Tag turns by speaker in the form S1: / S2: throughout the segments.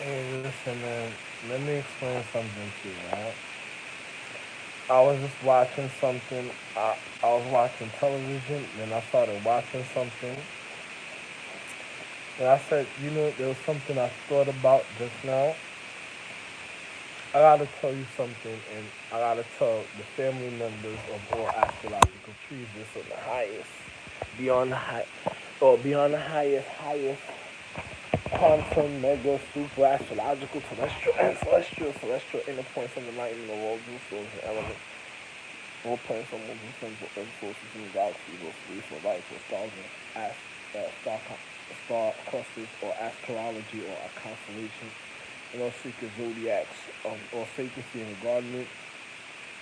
S1: Hey, listen, man. Let me explain something to you, right? I was just watching something. I was watching television, then I started watching something, and I said, there was something I thought about just now. I gotta tell you something, and I gotta tell the family members of all astrological trees this on the highest, beyond the high, or beyond the highest quantum, mega, super, astrological, terrestrial, and celestial inner points of enlightenment of all blue souls and elements, all planets, all moons, and suns, all earth sources in the galaxy, all space, all lights, all stars, and star clusters, or astrology, or a constellation, and all secret zodiacs, or sacredcy and regardment,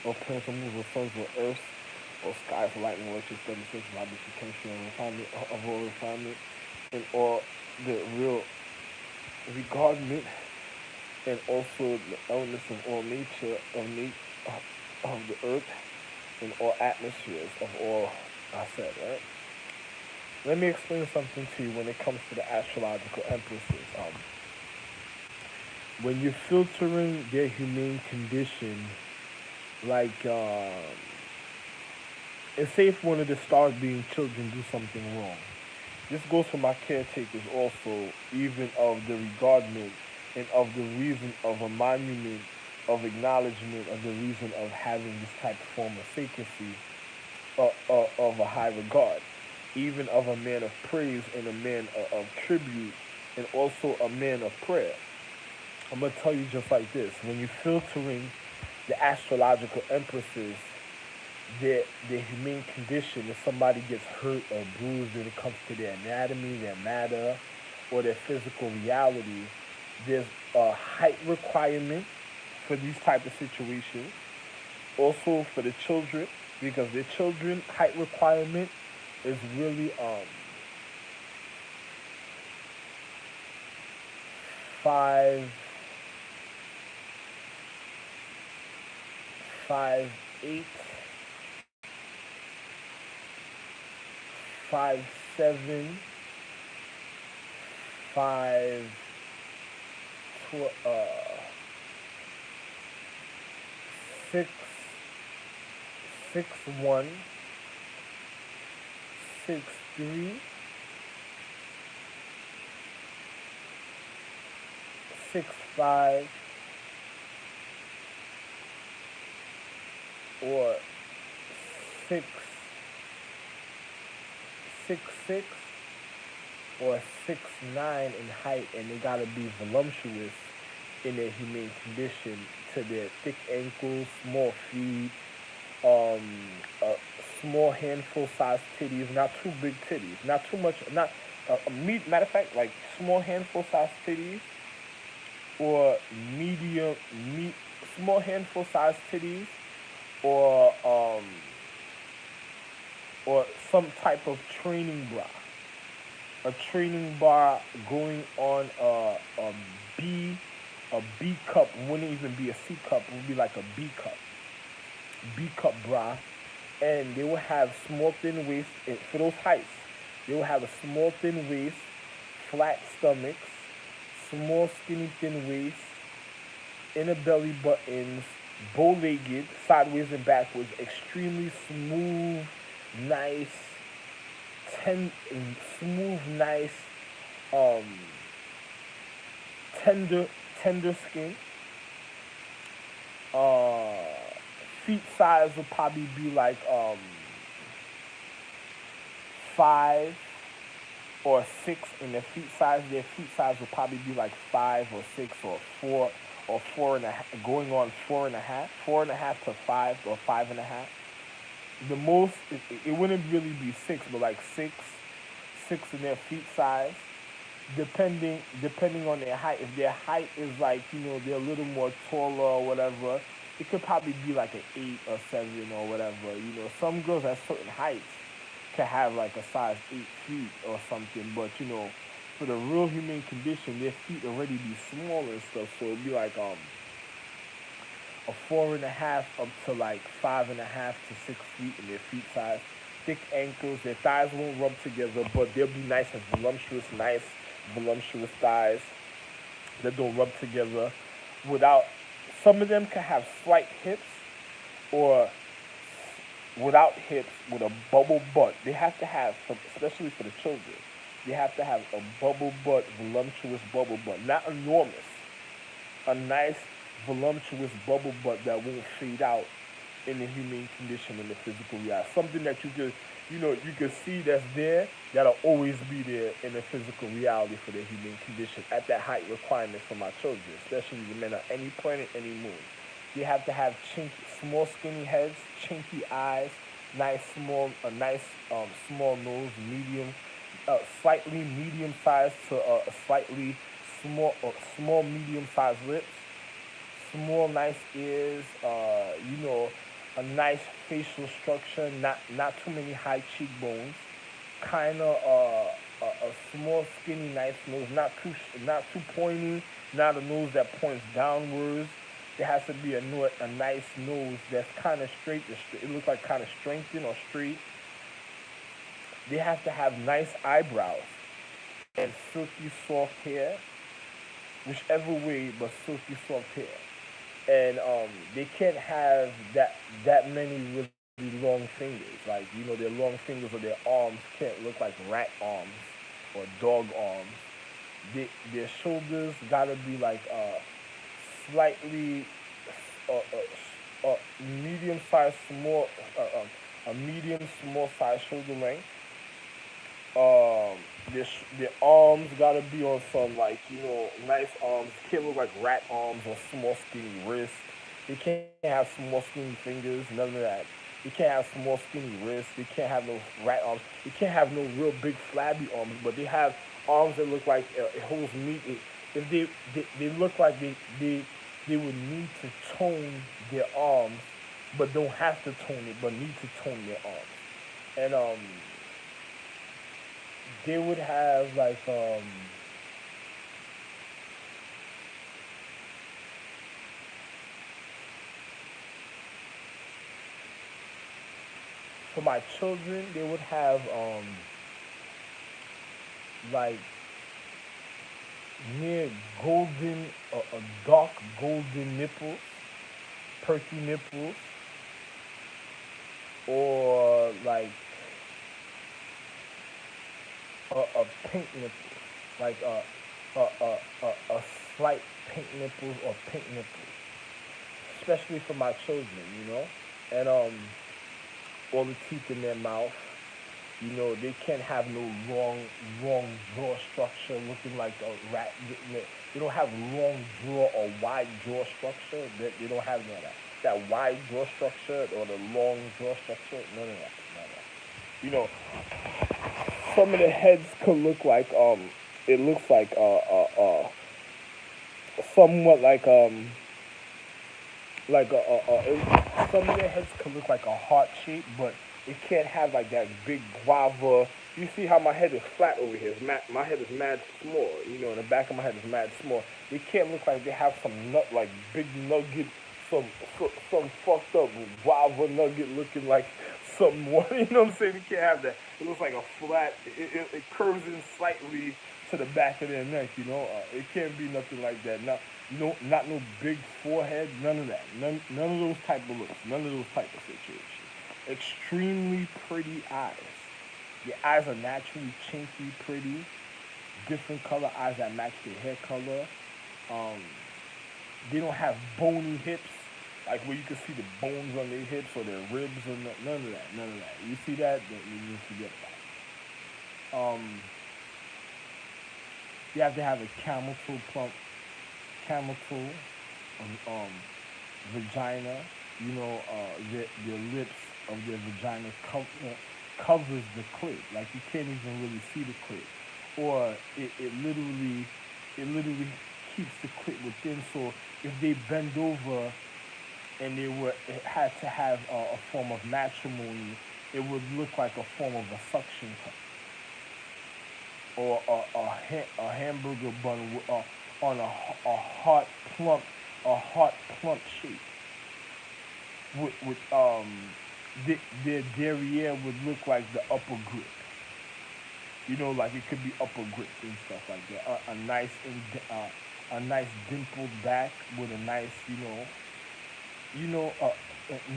S1: or planets, or moons, or suns, or earths, or skies, or lightning, electric, study, sense, vibration, chemistry, and refinement, of all refinement, and all the real regardment, and also the elements of all nature of the earth and all atmospheres of all I said, right? Let me explain something to you when it comes to the astrological empresses. When you're filtering their humane condition, like, and say if one of the stars being children do something wrong. This goes for my caretakers also, even of the regardment and of the reason of a monument of acknowledgement of the reason of having this type of form of sacredcy, of a high regard, even of a man of praise and a man of tribute, and also a man of prayer. I'm gonna tell you just like this: when you're filtering the astrological empresses, their humane condition, if somebody gets hurt or bruised when it comes to their anatomy, their matter, or their physical reality, there's a height requirement for these type of situations. Also for the children, because the children height requirement is really 5'8", 5'7", 6, 6'1", 6'3", 6'5", or 6, 6'6", or 6'9" in height, and they gotta be voluptuous in their humane condition to their thick ankles, small feet, um, a small handful size titties, not too big titties, not too much, not matter of fact, like small handful size titties, or medium, small handful size titties, or or some type of training bra, a training bar going on B, a B cup wouldn't even be a C cup. It would be like a B cup bra, and they will have small thin waist for those heights. They will have a small thin waist, flat stomachs, small skinny thin waist, inner belly buttons, bow-legged, sideways and backwards, extremely smooth, nice, ten, smooth, nice, um, tender, tender skin. Uh, Feet size will probably be like 5 or 6 in their feet size. Their feet size will probably be like 5 or 6 or 4 or 4 and a half, going on 4.5, 4.5 to 5 or 5.5. The most it wouldn't really be 6, but like 6 in their feet size, depending on their height. If their height is like they're a little more taller or whatever, it could probably be like an 8 or 7 or whatever. Some girls at certain heights can have like a size 8 feet or something, but for the real human condition, their feet already be small and stuff, so it'd be like a 4.5 up to like 5.5 to 6 feet in their feet size. Thick ankles, their thighs won't rub together, but they'll be nice and voluptuous, nice voluptuous thighs. that don't rub together without. Some of them can have slight hips or without hips with a bubble butt. They have to have, especially for the children, they have to have a bubble butt, voluptuous bubble butt, not enormous, a nice voluptuous bubble butt that won't fade out in the humane condition in the physical reality. Something that you could see that's there, that'll always be there in the physical reality for the humane condition at that height requirement for my children, especially the men on any planet, any moon. They have to have chinky, small, skinny heads, chinky eyes, a nice small nose, slightly medium sized to slightly small medium sized lips, small nice ears, a nice facial structure, not too many high cheekbones, kind of a small skinny nice nose, not too pointy, not a nose that points downwards. There has to be a nice nose that's kind of straight. It looks like kind of straightened or straight. They have to have nice eyebrows and silky soft hair, whichever way, but silky soft hair. And they can't have that many really long fingers. Like their long fingers or their arms can't look like rat arms or dog arms. Their shoulders gotta be like slightly medium size small a medium small size shoulder length. Their arms gotta be on some like nice arms. Can't look like rat arms or small skinny wrists. They can't have small skinny fingers. None of that. They can't have small skinny wrists. They can't have no rat arms. They can't have no real big flabby arms. But they have arms that look like it holds meat. If they look like they would need to tone their arms, but don't have to tone it, but need to tone their arms. And they would have like for my children they would have like near golden dark golden nipples, perky nipples, or like a pink nipples, like a slight pink nipples or pink nipples, especially for my children, and all the teeth in their mouth. They can't have no long jaw structure looking like a rat. They don't have long jaw or wide jaw structure. They don't have none of that. That wide jaw structure or the long jaw structure, none of that. None of that. You know, some of the heads could look like it looks like somewhat like some of their heads could look like a heart shape, but it can't have like that big guava. You see how my head is flat over here? My head is mad small. The back of my head is mad small. They can't look like they have some nut, like big nugget, some fucked up guava nugget looking like something. You know what I'm saying? They can't have that. It looks like a flat. It curves in slightly to the back of their neck. It can't be nothing like that. Not no big forehead. None of that. None of those type of looks. None of those type of situations. Extremely pretty eyes. Your eyes are naturally chinky, pretty. Different color eyes that match their hair color. Um, they don't have bony hips, like where you can see the bones on their hips or their ribs or none of that. None of that. You see that? Then you need to forget about it. You have to have a camel toe, um, vagina. Their lips of their vagina covers the clit. Like you can't even really see the clit, or it literally keeps the clit within. So if they bend over and it had to have a form of matrimony, it would look like a form of a suction cup or a hamburger bun on a heart plump shape with their derriere would look like the upper grip. Like it could be upper grip and stuff like that. A nice a nice dimpled back with a nice,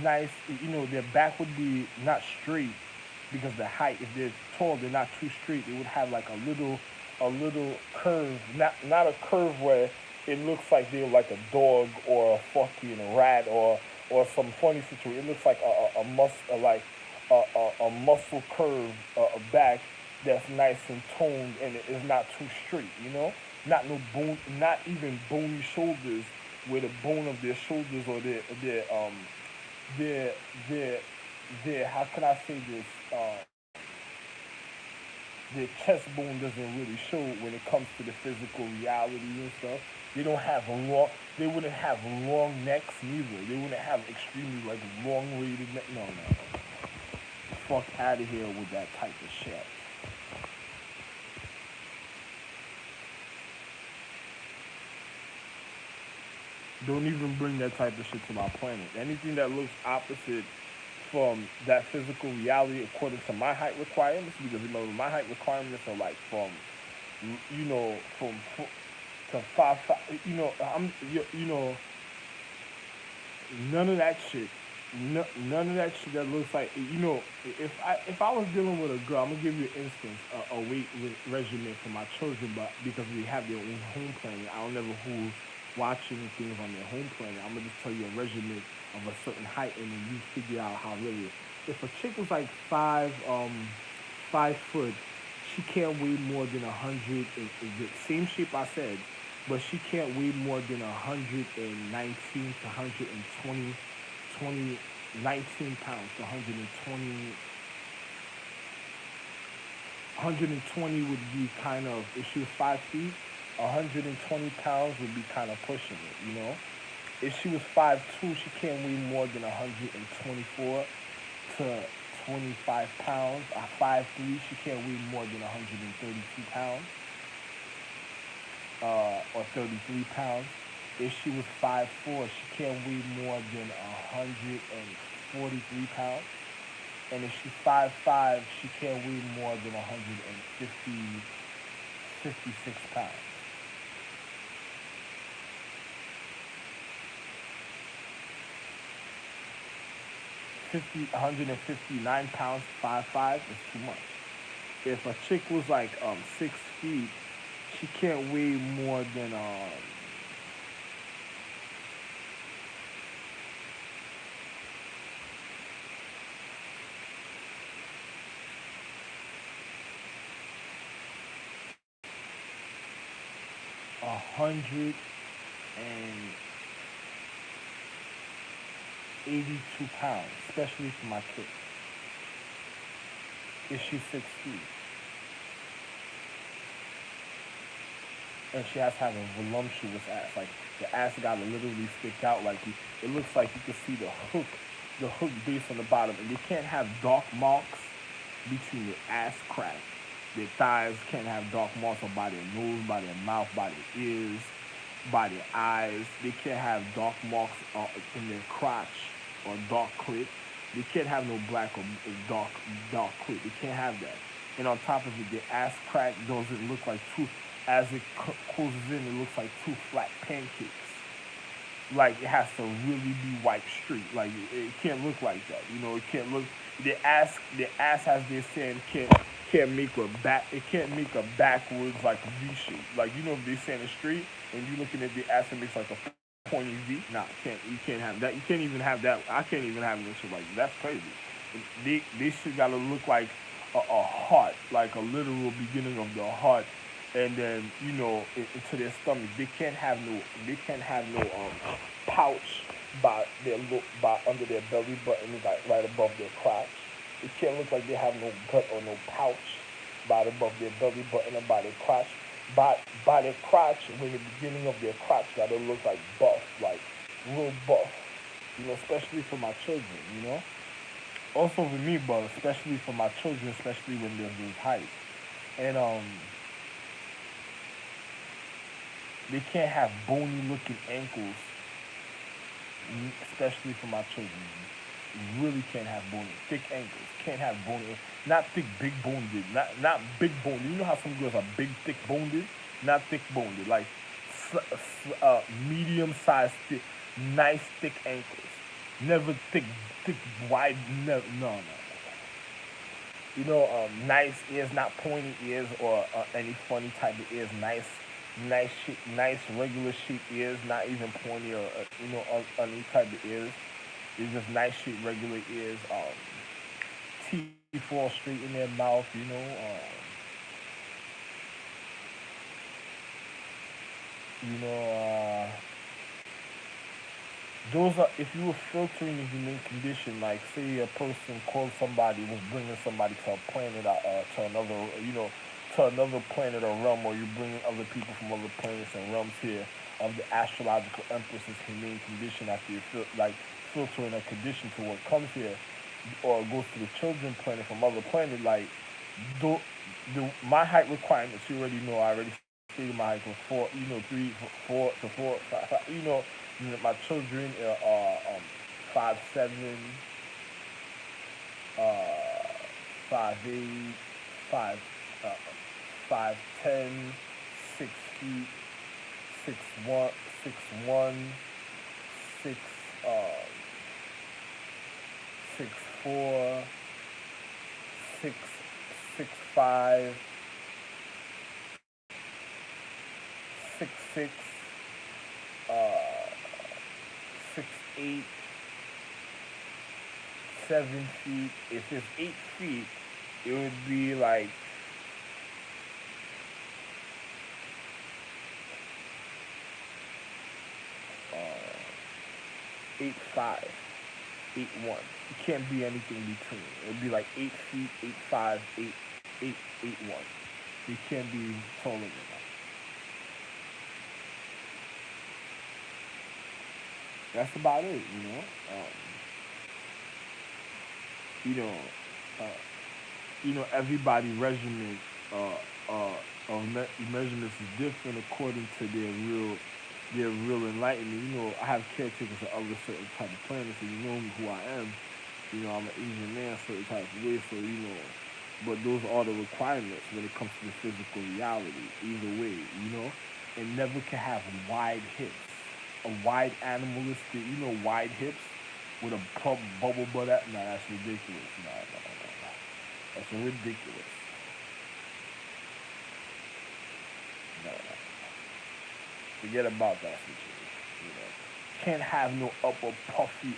S1: nice, their back would be not straight because the height, if they're tall, they're not too straight. They would have like a little curve, not a curve where it looks like they're like a dog or a fucking rat or some funny situation. It looks like a muscle curve, a back that's nice and toned and it is not too straight. Not no bone, not even bony shoulders where the bone of their shoulders or their their their how can I say this their chest bone doesn't really show when it comes to the physical reality and stuff. They don't have long. They wouldn't have long necks neither. They wouldn't have extremely like long weighted neck. No, no, no. Fuck out of here with that type of shit. Don't even bring that type of shit to my planet. Anything that looks opposite from that physical reality according to my height requirements, because remember my height requirements are like from from to 5'5". None of that shit. No, none of that shit that looks like if I was dealing with a girl, I'm gonna give you an instance, a weight regimen for my children, but because we have their own home planet, I don't know who's watching things on their home planet. I'm gonna just tell you a regimen of a certain height, and then you figure out how really. If a chick was like 5 foot, she can't weigh more than 100. The same shape I said, but she can't weigh more than 119 to 120, 19 pounds to 120. 120 would be kind of, if she was 5 feet, 120 pounds would be kind of pushing it. If she was 5'2", she can't weigh more than 124 to 25 pounds. 5'3", she can't weigh more than 132 pounds, or 33 pounds. If she was 5'4", she can't weigh more than 143 pounds. And if she's 5'5", she can't weigh more than 56 pounds. 159 pounds, 5'5", is too much. If a chick was like 6 feet, she can't weigh more than 182 pounds, especially for my kids. If she's 6 feet, and she has to have a voluptuous ass, like the ass got to literally stick out, like it looks like you can see the hook base on the bottom, and they can't have dark marks between their ass crack. Their thighs can't have dark marks by their nose, by their mouth, by their ears, by their eyes. They can't have dark marks in their crotch or dark clit. They can't have no black or dark clit. They can't have that. And on top of it, their ass crack doesn't look like two. As it closes in, it looks like two flat pancakes. Like it has to really be wiped straight. Like it can't look like that. It can't look. The ass has this saying can't make a back. It can't make a backwards like a V shape. Like if they stand straight and you looking at the ass, it makes like a pointy V. Nah, can't. You can't have that. You can't even have that. I can't even have this shit like that. That's crazy. They should gotta look like a heart, like a literal beginning of the heart, and then into their stomach. They can't have no pouch by under their belly button, like right above their crotch. It can't look like they have no gut or no pouch by above their belly button and by their crotch. By their crotch, when the beginning of their crotch gotta look like buff, like real buff. Especially for my children. Also for me, but especially for my children, especially when they're this height. And they can't have bony looking ankles, especially for my children. Really can't have bony thick ankles. Can't have bony, not thick big boned. Not big boned. You know how some girls are big thick boned, not thick boned. Like medium sized, nice thick ankles. Never thick, wide. Never, no, no. Nice ears, not pointy ears or any funny type of ears. Nice regular shape ears, not even pointy or any type of ears. It's just nice shape regular ears. Teeth all straight in their mouth. You know. Those are if you were filtering the human condition, like say a person called somebody was bringing somebody to a planet, to another, to another planet or realm, or you're bringing other people from other planets and realms here of the astrological empress's humane condition after you filtering a condition to what comes here, or goes to the children planet from other planet, like the, my height requirements, you already know. I already stated my height was three, four to four, five, my children are 5'7", uh, 5'8", five, uh, 5'10", 6 feet, 6'1", 6'1", six, uh, 6'4", six, 6'5", 6'6", uh, 6'8", 7 feet. If it's 8 feet, it would be like 8'5", 8'1". It can't be anything between. It would be like 8 feet, 8'5", 8'1". It can't be taller than that. That's about it. You know, uh, everybody regimen uh, measurements is different according to their real enlightenment. I have caretakers of other certain type of planets, and you know who I am. I'm an Asian man, certain type of way. So but those are the requirements when it comes to the physical reality. Either way, and never can have wide hips. A wide animalistic, wide hips with a bubble butt. Nah, that's ridiculous. Nah, no, no, no, no. That's ridiculous. No, no, no. Forget about that situation. Can't have no upper puffy.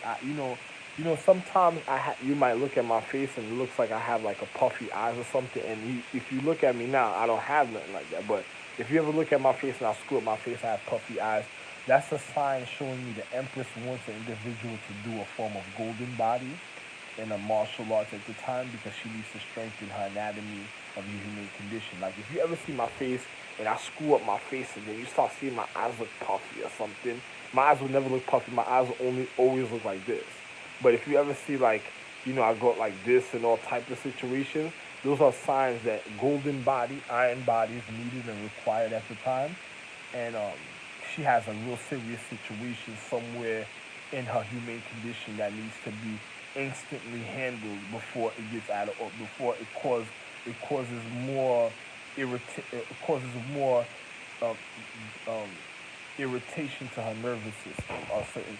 S1: Sometimes you might look at my face and it looks like I have like a puffy eyes or something. And if you look at me now, I don't have nothing like that. But if you ever look at my face and I screw up my face, I have puffy eyes. That's a sign showing me the Empress wants an individual to do a form of golden body in a martial arts at the time because she needs to strengthen her anatomy of the human condition. Like if you ever see my face and I screw up my face and then you start seeing my eyes look puffy or something, my eyes will never look puffy. My eyes will only always look like this. But if you ever see like, I go like this in all type of situations, those are signs that golden body, iron body is needed and required at the time. And she has a real serious situation somewhere in her humane condition that needs to be instantly handled before it gets out of, or before it causes more it causes more um, um, irritation to her nervous system or certain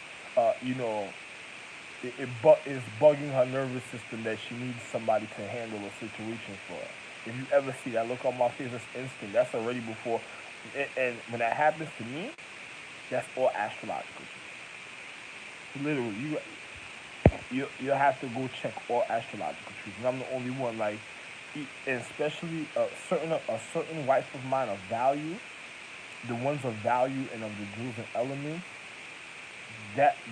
S1: is bugging her nervous system that she needs somebody to handle a situation for her. If you ever see that look on my face, it's instant. That's already before. And when that happens to me, that's all astrological. Literally, you have to go check all astrological trees. And I'm the only one. Like, and especially a certain wife of mine of value, the ones of value and of the jewels and elements,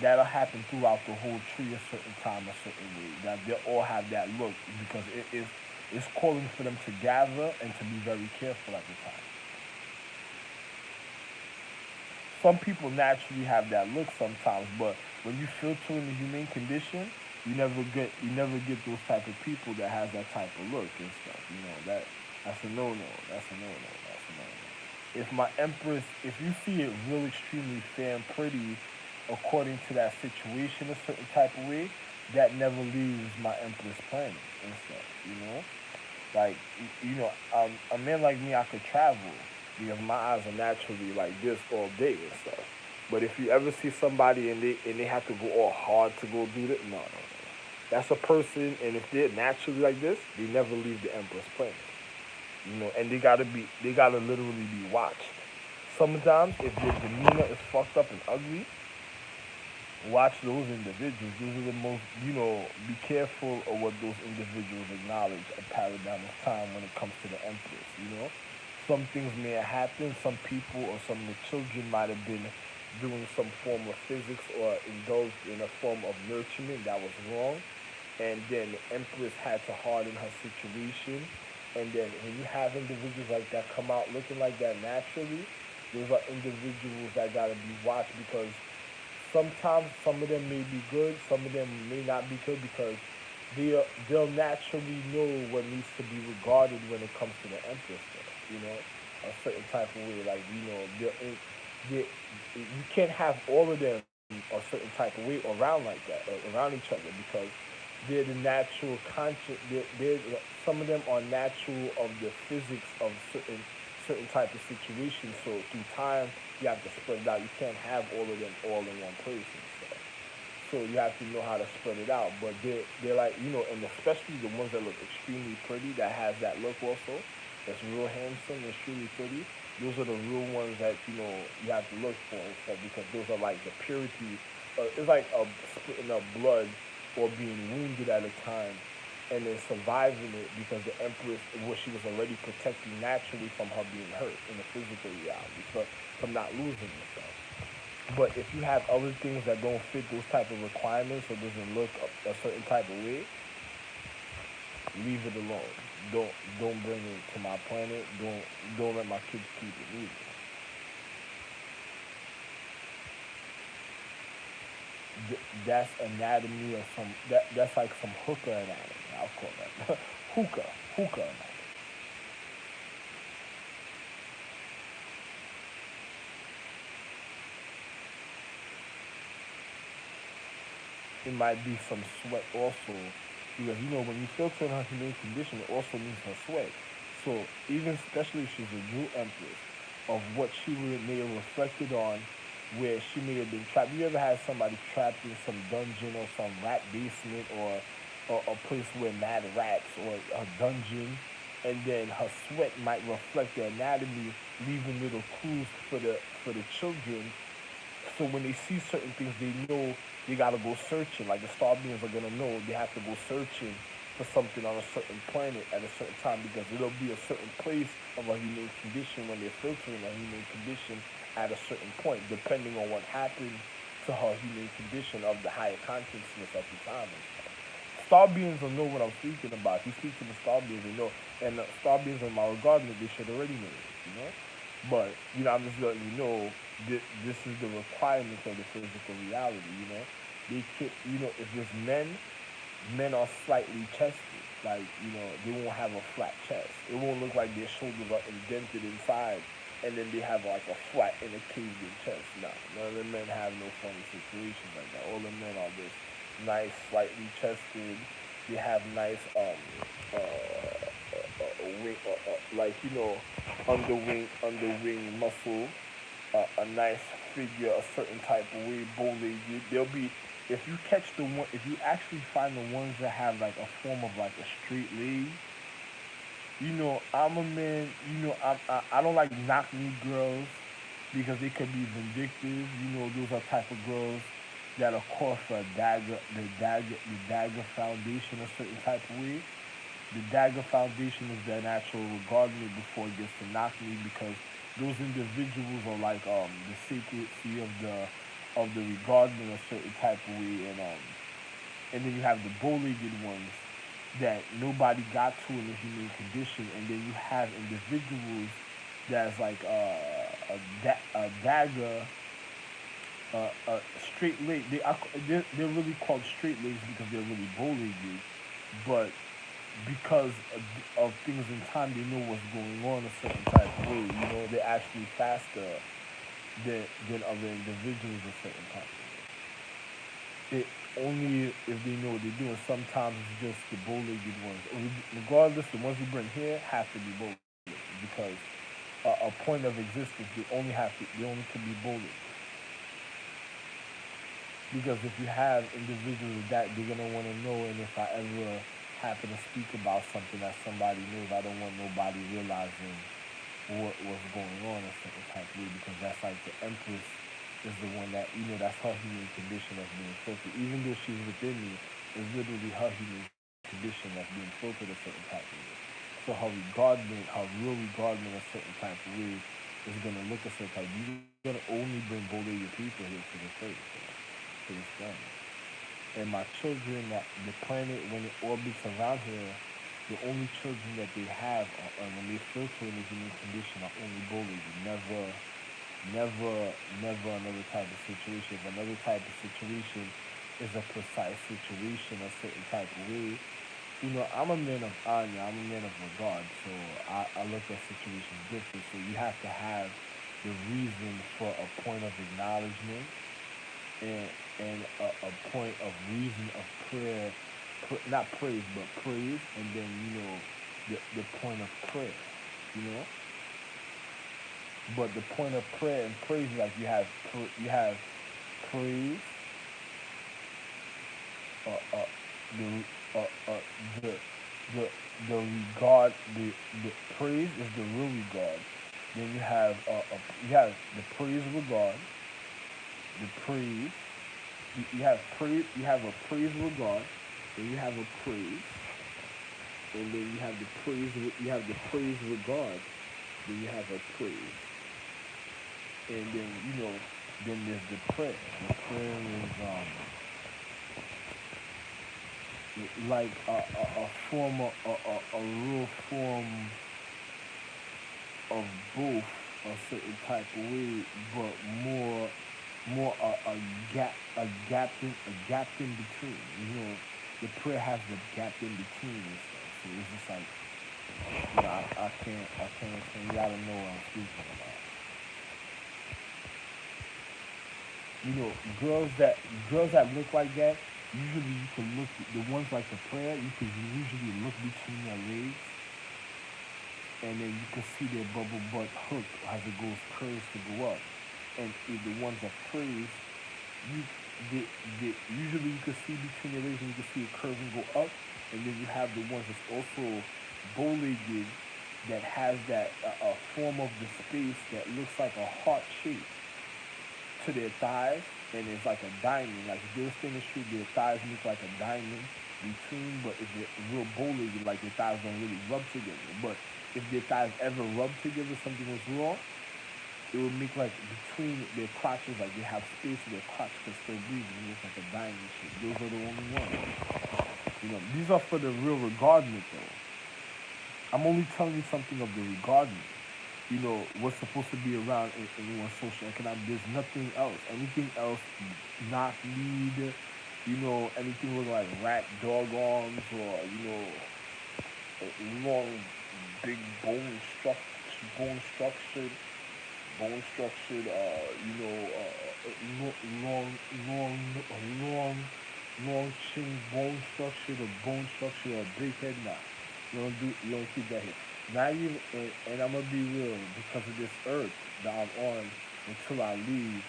S1: that'll happen throughout the whole tree a certain time, a certain way. That they'll all have that look because it's calling for them to gather and to be very careful at the time. Some people naturally have that look sometimes, but when you filter in the humane condition, you never get those type of people that has that type of look and stuff. That's a no no. That's a no no. That's a no no. If my empress, if you see it real extremely fair and pretty, according to that situation, a certain type of way, that never leaves my empress planet and stuff. Like a man like me, I could travel. because my eyes are naturally like this all day and stuff. But if you ever see somebody and they have to go all hard to go do that, no, no, no. That's a person, and if they're naturally like this, they never leave the Empress planet. And they gotta literally be watched. Sometimes, if their demeanor is fucked up and ugly, watch those individuals. Those are the most, be careful of what those individuals acknowledge a paradigm of time when it comes to the Empress. Some things may have happened. Some people or some of the children might have been doing some form of physics or indulged in a form of nurturement that was wrong. And then the Empress had to harden her situation. And then when you have individuals like that come out looking like that naturally, those are individuals that gotta be watched because sometimes some of them may be good, some of them may not be good because they'll naturally know what needs to be regarded when it comes to the Empress stuff, a certain type of way. Like, they, you can't have all of them a certain type of way around like that, around each other because they're the natural conscious. Some of them are natural of the physics of certain type of situations. So through time, you have to spread it out. You can't have all of them all in one place and stuff. So you have to know how to spread it out. But they're like, and especially the ones that look extremely pretty, that has that look also, that's real handsome and extremely pretty. Those are the real ones that you have to look for and stuff because those are like the purity. It's like a splitting of blood or being wounded at a time and then surviving it because the Empress, what she was already protecting naturally from her being hurt in the physical reality, from not losing and stuff. But if you have other things that don't fit those type of requirements or doesn't look a certain type of way, leave it alone. Don't bring it to my planet. Don't let my kids keep it either. That's anatomy or that's like some hooker anatomy. I'll call that hookah anatomy. It might be some sweat also because when you filter in her humane condition, it also means her sweat. So even especially if she's a Jew empress, of what she may have reflected on, where she may have been trapped. You ever had somebody trapped in some dungeon or some rat basement or a place where mad rats or a dungeon, and then her sweat might reflect the anatomy, leaving little clues for the children so when they see certain things, they know they gotta go searching. Like the star beings are gonna know they have to go searching for something on a certain planet at a certain time because it'll be a certain place of a humane condition when they're filtering a humane condition at a certain point, depending on what happened to her humane condition of the higher consciousness at the time and stuff. Star beings will know what I'm speaking about. If you speak to the star beings, they know. And the star beings in my regard, they should already know this. But I'm just letting you know this is the requirements of the physical reality. They can, if it's men are slightly chested. Like they won't have a flat chest. It won't look like their shoulders are indented inside, and then they have like a flat and a caved-in chest. No, none of the men have no funny situations like that. All the men are just nice, slightly chested. They have nice wing, like underwing muscle, a nice figure, a certain type of way, bow-legged. They'll be if you actually find the ones that have like a form of like a straight leg. I'm a man. I don't like knock me girls because they could be vindictive. Those are type of girls that'll call for a dagger, the dagger foundation a certain type of way. The dagger foundation is the natural regarding it before it gets to knock me because those individuals are like the secrecy of the regarding a certain type of way and then you have the bow-legged ones that nobody got to in the human condition and then you have individuals that's like a dagger straight leg. They're really called straight legs because they're really bow-legged, but because of things in time, they know what's going on a certain type of way. They're actually faster than other individuals a certain type of way. Only if they know what they're doing. Sometimes it's just the bow-legged ones. Regardless, the ones we bring here have to be bow-legged because a point of existence, they only can be bullied. Because if you have individuals that they're gonna want to know, and if I ever happen to speak about something that somebody knows, I don't want nobody realizing what's going on in a certain type of way, because that's like the Empress is the one that, that's her human condition that's being filtered. Even though she's within me, it's literally her human condition that's being filtered a certain type of way. So her real regardment a certain type of way is gonna look a certain type. You're gonna only bring both of your people here to this earth, to this planet. And my children, that the planet when it orbits around here, the only children that they have when they filter in the human condition are only bullied. Never another type of situation. If another type of situation is a precise situation, a certain type of way. I'm a man of honor, I'm a man of regard, so I look at situations different. So you have to have the reason for a point of acknowledgement, and a point of reason of prayer, not praise, but praise, and then the point of prayer, you know. But the point of prayer and praise, like you have praise, uh, uh, the the the regard, the praise is the real regard. Then you have the praise regard, the praise. You have praise. You have a praise regard. Then you have a praise, and then you have the praise. You have the praise regard. Then you have a praise, and then then there's the prayer. The prayer is like a form of a real form of both a certain type of way, but more a gap in between. The prayer has the gap in between and stuff. So it's just like I can't explain. You gotta know what I'm speaking about. You know, girls that look like that, usually you can look the ones like the prayer. You can usually look between their legs, and then you can see their bubble butt hook as it goes curves to go up. And if the ones that praise, you usually you can see between your legs and you can see it curve and go up. And then you have the ones that's also bow-legged that has that form of the space that looks like a heart shape to their thighs, and it's like a diamond. Like if they were standing straight, their thighs look like a diamond between. But if they're real bow-legged, like their thighs don't really rub together. But if their thighs ever rub together, something was wrong. It would make like between their crotches, like they have space in their crotch can still breathe, and it looks like a diamond shape. Those are the only ones. These are for the real regardment though. I'm only telling you something of the regardment. What's supposed to be around in one's social economic. There's nothing else. Anything else, not need. Anything look like rat dog arms, or long, big bone structured, bone structured. Long, long, long, long chin, bone structured, or bone structured, or big head. Nah, you don't keep that here. Not even, and I'm gonna be real, because of this earth that I'm on until I leave.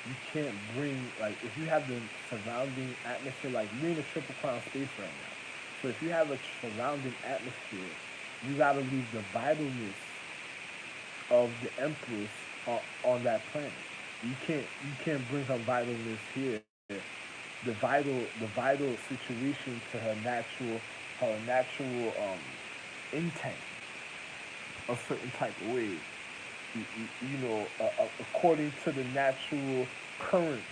S1: You can't bring, like, if you have the surrounding atmosphere, like we're in a triple crown space right now. So if you have a surrounding atmosphere, you gotta leave the vitalness of the Empress on that planet. You can't bring her vitalness here. The vital situation to her natural intent a certain type of way. According to the current,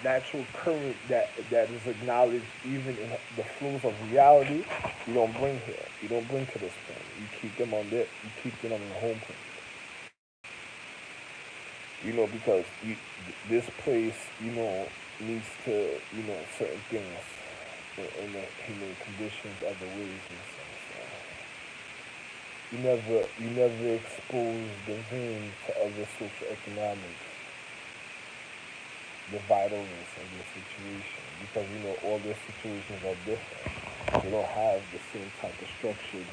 S1: natural current that is acknowledged even in the flows of reality. You don't bring here. You don't bring to this planet. You keep them on there. You keep them on the home planet. Because this place, needs to, certain things in the human conditions, other ways and stuff. So you never expose the vein to other social economics, the vitalness of their situation, because all their situations are different. They don't have the same type of structure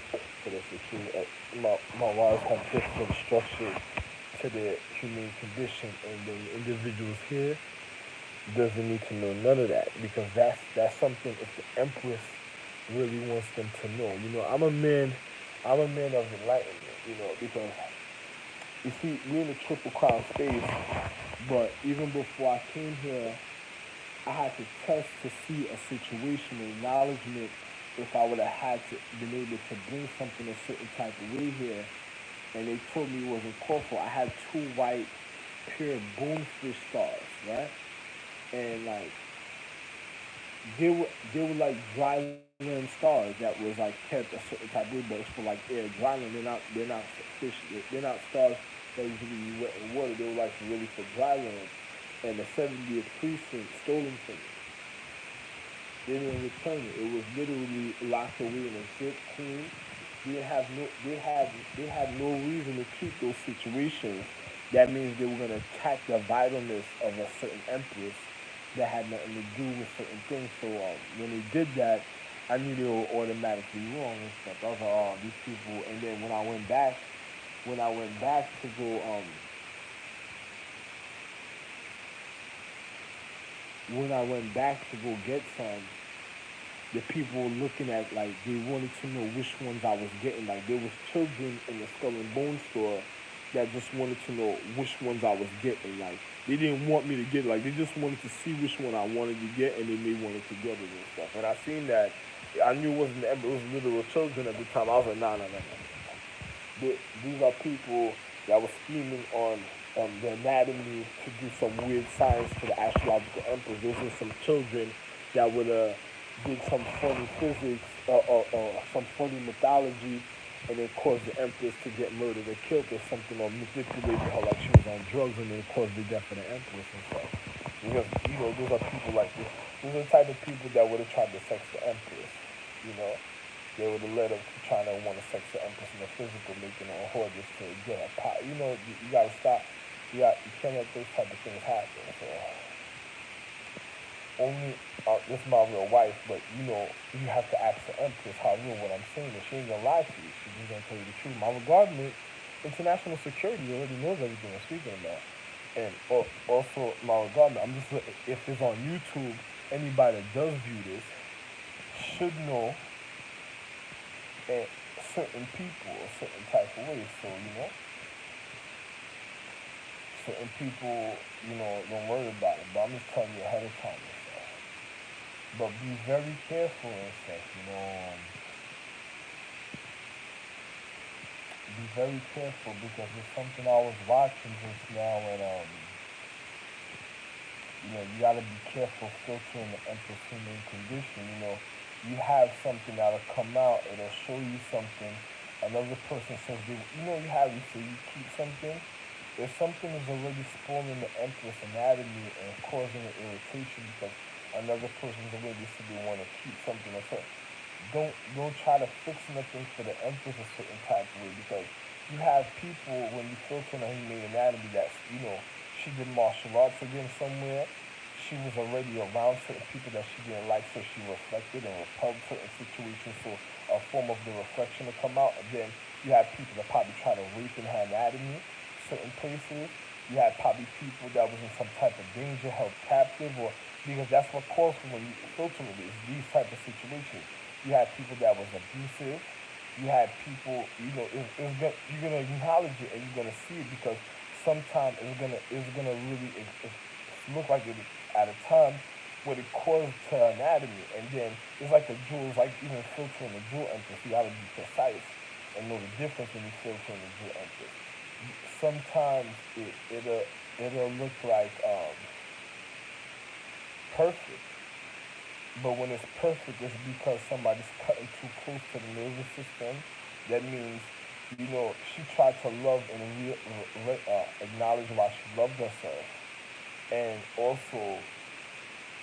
S1: for the security. My wives have different structure to their human condition, and then individuals here doesn't need to know none of that because that's something if the Empress really wants them to know. I'm a man of enlightenment, because you see, we're in a triple crown space, but even before I came here, I had to test to see a situation, an acknowledgement, if I would have had to been able to bring something a certain type of way here, and they told me it wasn't called for. I had two white, pure bonefish stars, right? And like they were like dryland stars that was like kept a certain type of way, but it's for like air dryland. They're not fish. They're not stars that usually be wet in water. They were like really for dryland. And the 70th precinct stolen from me. They didn't return it. It was literally locked away in a zip clean. They had no reason to keep those situations. That means they were gonna attack the vitalness of a certain empress that had nothing to do with certain things. So when they did that, I knew they were automatically wrong and stuff. I was like, oh, these people. And then when I went back to go, when I went back to go get some, the people were looking at like they wanted to know which ones I was getting. Like there was children in the Skull and Bone store that just wanted to know which ones I was getting. Like they didn't want me to get it. Like they just wanted to see which one I wanted to get, and they may wanted to get it and stuff. And I seen that. I knew it wasn't it was literal children at the time. I was like, nah, nah, nah, nah. These are people that were scheming on the anatomy to do some weird science to the astrological emperors. Those were some children that would did some funny physics or some funny mythology, and then caused the empress to get murdered or killed or something, or manipulated her like she was on drugs, and then caused the death of the empress and stuff. Because those are people like this. Those are the type of people that would have tried to sex the empress. You know, they would have led up to trying to want to sex the empress in the physical, making her whore just to get a pot. You gotta stop. You can't let those type of things happen. So only this is my real wife, but you have to ask the empress how real what I'm saying is. She ain't gonna lie to you. She's just gonna tell you the truth. My regardment, international security already knows everything I'm speaking about, and also my regardment. I'm just if it's on YouTube, anybody that does view this should know and certain people a certain type of way. So certain people don't worry about it. But I'm just telling you ahead of time and stuff. But be very careful and stuff. Be very careful because there's something I was watching just now, and you gotta be careful filtering the empress human condition. You have something that'll come out, it'll show you something. Another person says you have you say you keep something. If something is already spoiling the empress anatomy and causing an irritation because another person's already said they want to keep something or something, don't try to fix nothing for the empress a certain type of way because you have people when you filter on her human anatomy that she did martial arts again somewhere. She was already around certain people that she didn't like, so she reflected and repelled certain situations. So a form of the reflection to come out. And then you have people that probably try to rape in her anatomy, certain places. You had probably people that was in some type of danger, held captive, or because that's what calls for when you filter it is these type of situations. You had people that was abusive. You had people, you're gonna acknowledge it and you're gonna see it because sometimes it's gonna really look like it at a time what it caused to anatomy, and then it's like the jewels, like even filtering the jewel empress. You gotta be precise and know the difference when you filter the jewel empress. Sometimes it'll look like perfect, but when it's perfect, it's because somebody's cutting too close to the nervous system. That means, she tried to love and acknowledge why she loved herself. And also,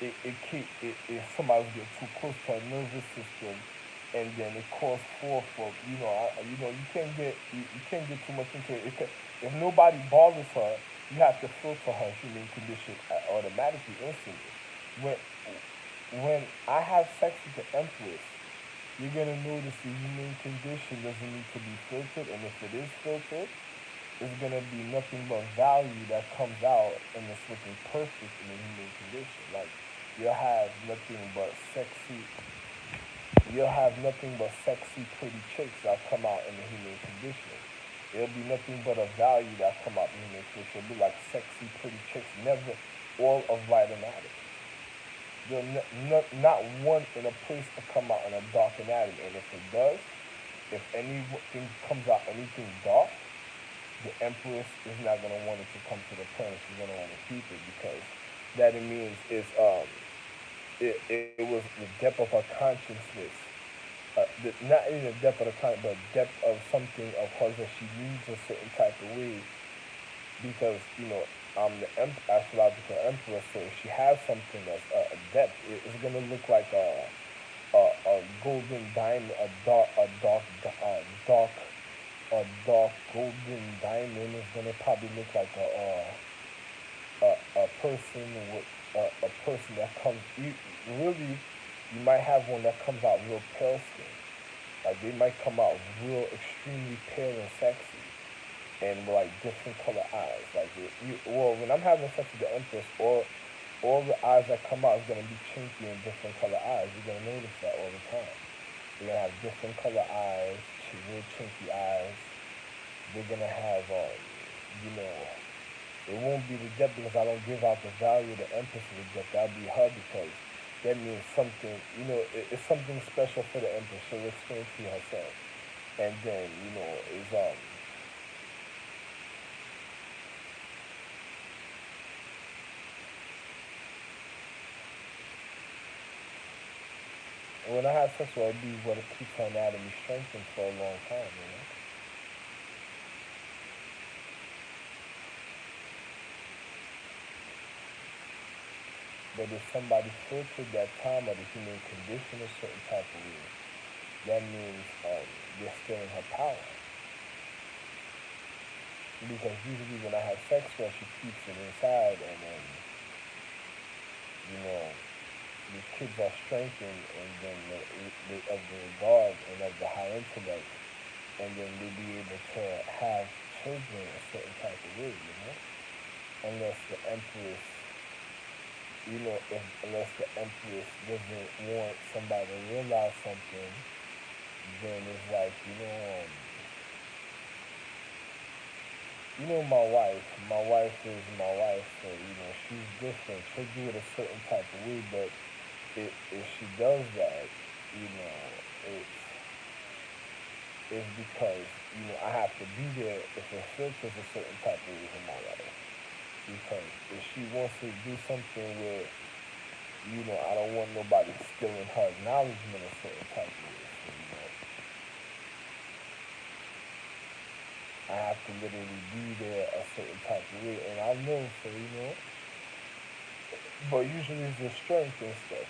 S1: if somebody get too close to her nervous system, and then it calls forth for, you can't get too much into it. If nobody bothers her, you have to filter her human condition automatically, instantly. When when I have sex with the empress, you're gonna notice the human condition doesn't need to be filtered, and if it is filtered, it's gonna be nothing but value that comes out, and it's looking perfect in the human condition. Like you'll have nothing but sexy, you'll have nothing but sexy, pretty chicks that come out in the human condition. It'll be nothing but a value that come out in the human condition. It'll be like sexy, pretty chicks, never all of right anatomy. There'll not one in a place to come out in a dark anatomy, and if it does, if anything comes out anything dark, the empress is not going to want it to come to the planet. She's going to want to keep it because that it means is it was the depth of her consciousness, not even the depth of the but depth of something of hers that she needs a certain type of way because I'm the astrological empress, so if she has something that's a depth, it's going to look like a golden diamond, dark a dark golden diamond is gonna probably look like a person with a person that comes really you might have one that comes out real pale skin. Like they might come out real extremely pale and sexy and with like different color eyes. Like well when I'm having sex with the empress all the eyes that come out is gonna be chinky and different color eyes. You're gonna notice that all the time. You're gonna have different color eyes, real chinky eyes. They're gonna have you know, it won't be the depth because I don't give out the value of the empress of the depth. That'll be her because that means something, it's something special for the empress. She'll explain to you herself. And then, is when I have sex with her, it'll be what it keeps her anatomy strengthened for a long time. But if somebody filtered that time of the human condition a certain type of way, that means they're still in her power. Because usually when I have sex with her, she keeps it inside, and then you know the kids are strengthened, and then of the regard and of the high intellect, and then they'll be able to have children a certain type of way. Unless the empress, if unless the empress doesn't want somebody to realize something, then it's like my wife is my wife, so she's different. She'll do it a certain type of way, but if she does that, it's because I have to be there if it filters a certain type of way in my life. Because if she wants to do something where I don't want nobody stealing her acknowledgement a certain type of way. So, I have to literally be there a certain type of way, and I know, so. But usually it's the strength and stuff.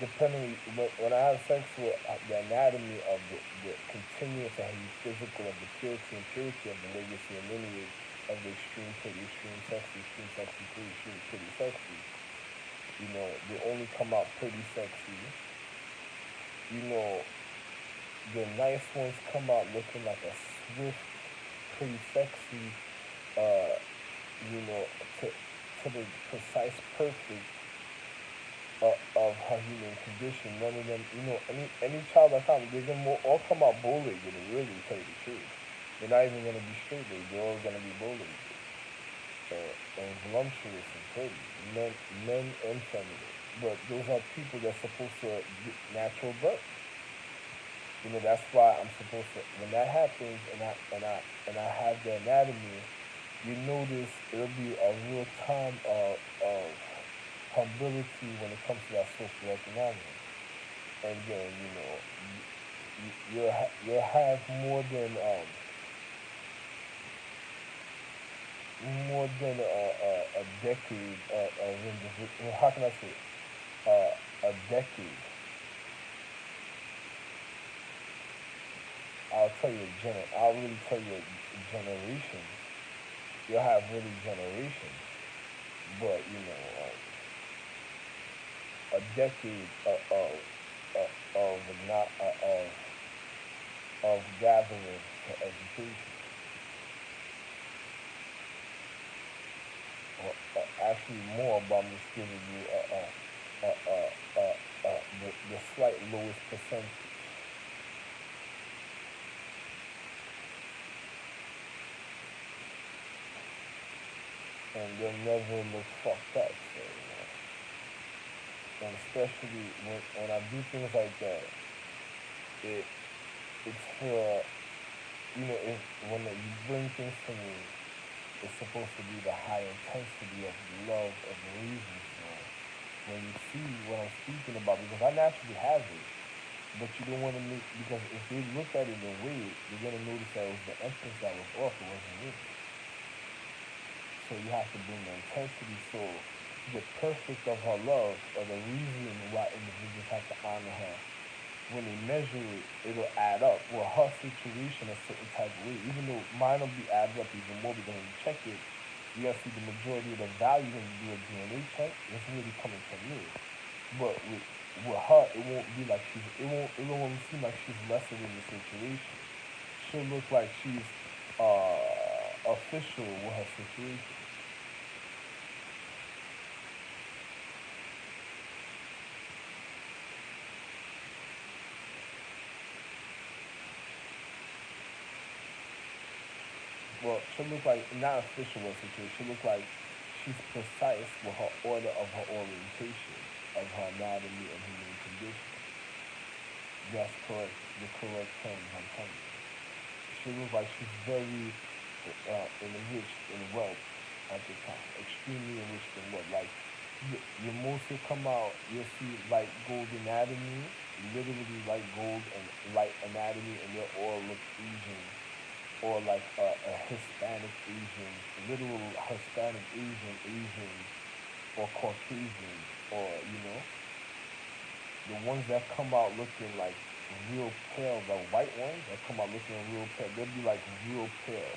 S1: Depending, when I have sex with the anatomy of the continuous and physical of the purity and purity of the legacy and lineage of the extreme pretty, extreme sexy, pretty, extreme pretty sexy, they only come out pretty sexy. You know, the nice ones come out looking like a swift, pretty sexy, uh, you know, to, to the precise perfect of her human condition. None of them, any child that comes, they're gonna all come out bow-legged, to really tell you the truth. They're not even gonna be straight-legged, they're all gonna be bow-legged. And voluptuous and pretty, men and feminine. But those are people that's supposed to get natural birth. That's why I'm supposed to. When that happens, and I have the anatomy, you notice it'll be a real time of humility when it comes to that social economic. And then you'll have more than a decade of individual. How can I say it? A decade. I'll really tell you generations. You'll have really generations, but a decade of of not of gathering for education, or actually more about just giving you the slight lowest percentage. And they'll never look fucked up. So, and especially when I do things like that, it it's for if when you bring things to me, it's supposed to be the high intensity of love of the reason. So when you see what I'm speaking about, because I naturally have it, but you don't want to make because if they look at it and weigh it, you're gonna notice that it was the emphasis that was off, it wasn't with it. So you have to bring the intensity. So the perfect of her love, or the reason why individuals have to honor her, when they measure it, it'll add up. Well, her situation a certain type of way, even though mine will be added up even more because when you check it, you gotta see the majority of the value when you do a DNA check. It's really coming from you. But with her, it won't be like it won't seem like she's lesser in the situation. She'll look like she's official with her situation. Well, she'll look like not official with her situation. She'll look like she's precise with her order of her orientation, of her anatomy and human condition. That's correct. The correct term I'm telling you. She looks like she's very enriched in wealth at the time, extremely enriched in wealth. Like your most will come out, you'll see light gold anatomy, literally light gold and light anatomy, and they'll all look Asian, or like a Hispanic Asian, literal Hispanic Asian, or Caucasian, or the ones that come out looking like real pale, the white ones that come out looking real pale, they'll be like real pale,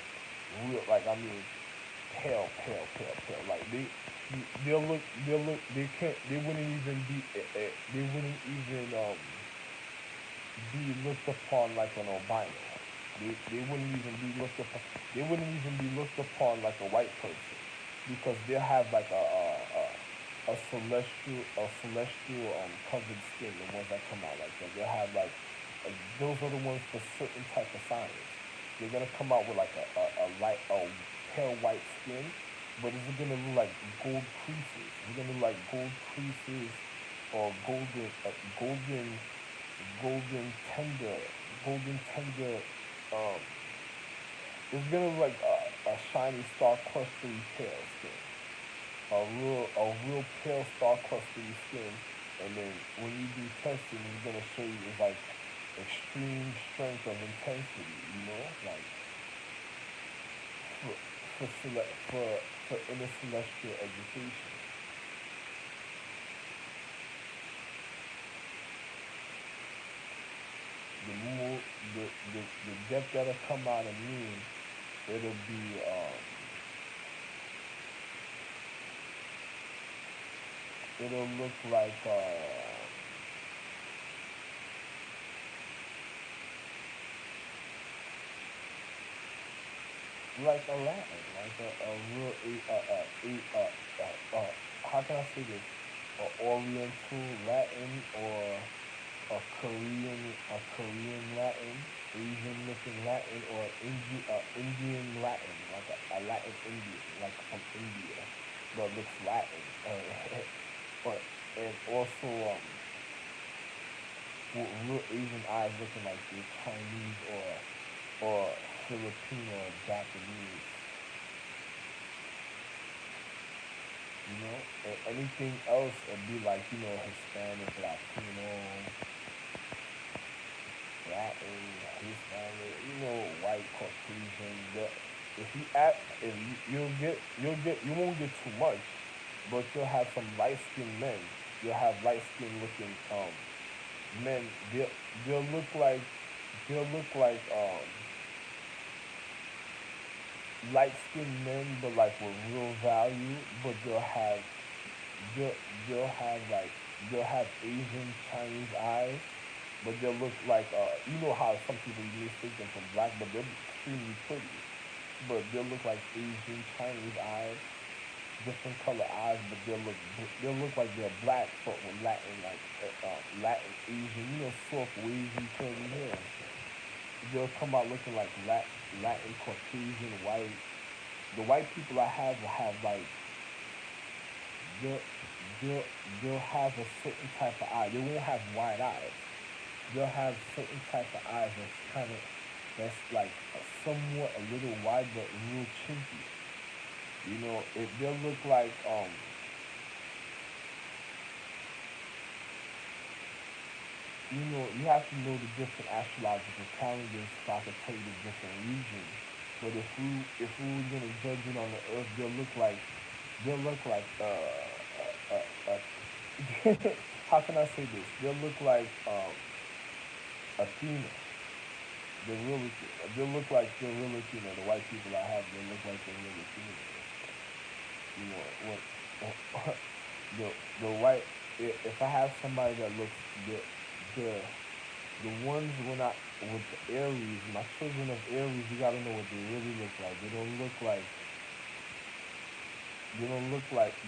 S1: real like I mean pale, pale, pale, pale. Like they can't, they wouldn't even they wouldn't even be looked upon like an albino. They wouldn't even be looked upon. They wouldn't even be looked upon like a white person because they'll have like a celestial covered skin. The ones that come out like that, they'll have those are the ones for certain type of signs. They're gonna come out with like a light a pale white skin, but it's gonna look like gold creases. It's gonna look like gold creases or golden golden tender, golden tender. Um, it's gonna look like a shiny star clustery pale skin, a real pale star clustery skin, and then when you do testing, it's gonna show you it's like extreme strength of intensity. Like for for intercelestial education. The more the depth that'll come out of me, it'll be it'll look like a Latin, like a real how can I say this? A Oriental Latin, or a Korean Latin, Asian looking Latin, or Indian Latin, like a Latin Indian, like from India, but looks Latin. But and also with real Asian eyes looking like the Chinese, or Filipino or Japanese, and anything else would be like Hispanic, Latino, Latin, Hispanic, white, Caucasian. If you act, if you, you won't get too much, but you'll have some light skinned men. You'll have light skinned looking men. They'll look like they'll look like light skinned men, but like with real value. But they'll have like they'll have Asian Chinese eyes, but they'll look like you know how some people you mistake them for black, but they're extremely pretty. But they'll look like Asian Chinese eyes, different color eyes, but they'll look like they're black, but with Latin Latin Asian, you know, soft wavy curly hair. They'll come out looking like Latin Caucasian white. The white people I have will have like they'll they'll they'll have a certain type of eye. They won't have wide eyes. They'll have certain type of eyes that's like somewhat a little wide but real chinky. You know, they'll look like you know, you have to know the different astrological calendars so I can tell you the different regions. But if we were gonna judge it on the earth, they'll look like how can I say this? They'll look like Athena, the real they'll look like the real Athena. The white people I have, they look like the real Athena. You know what? the the white. If I have somebody that looks the the ones when I with the Aries, my children of Aries, you gotta know what they really look like.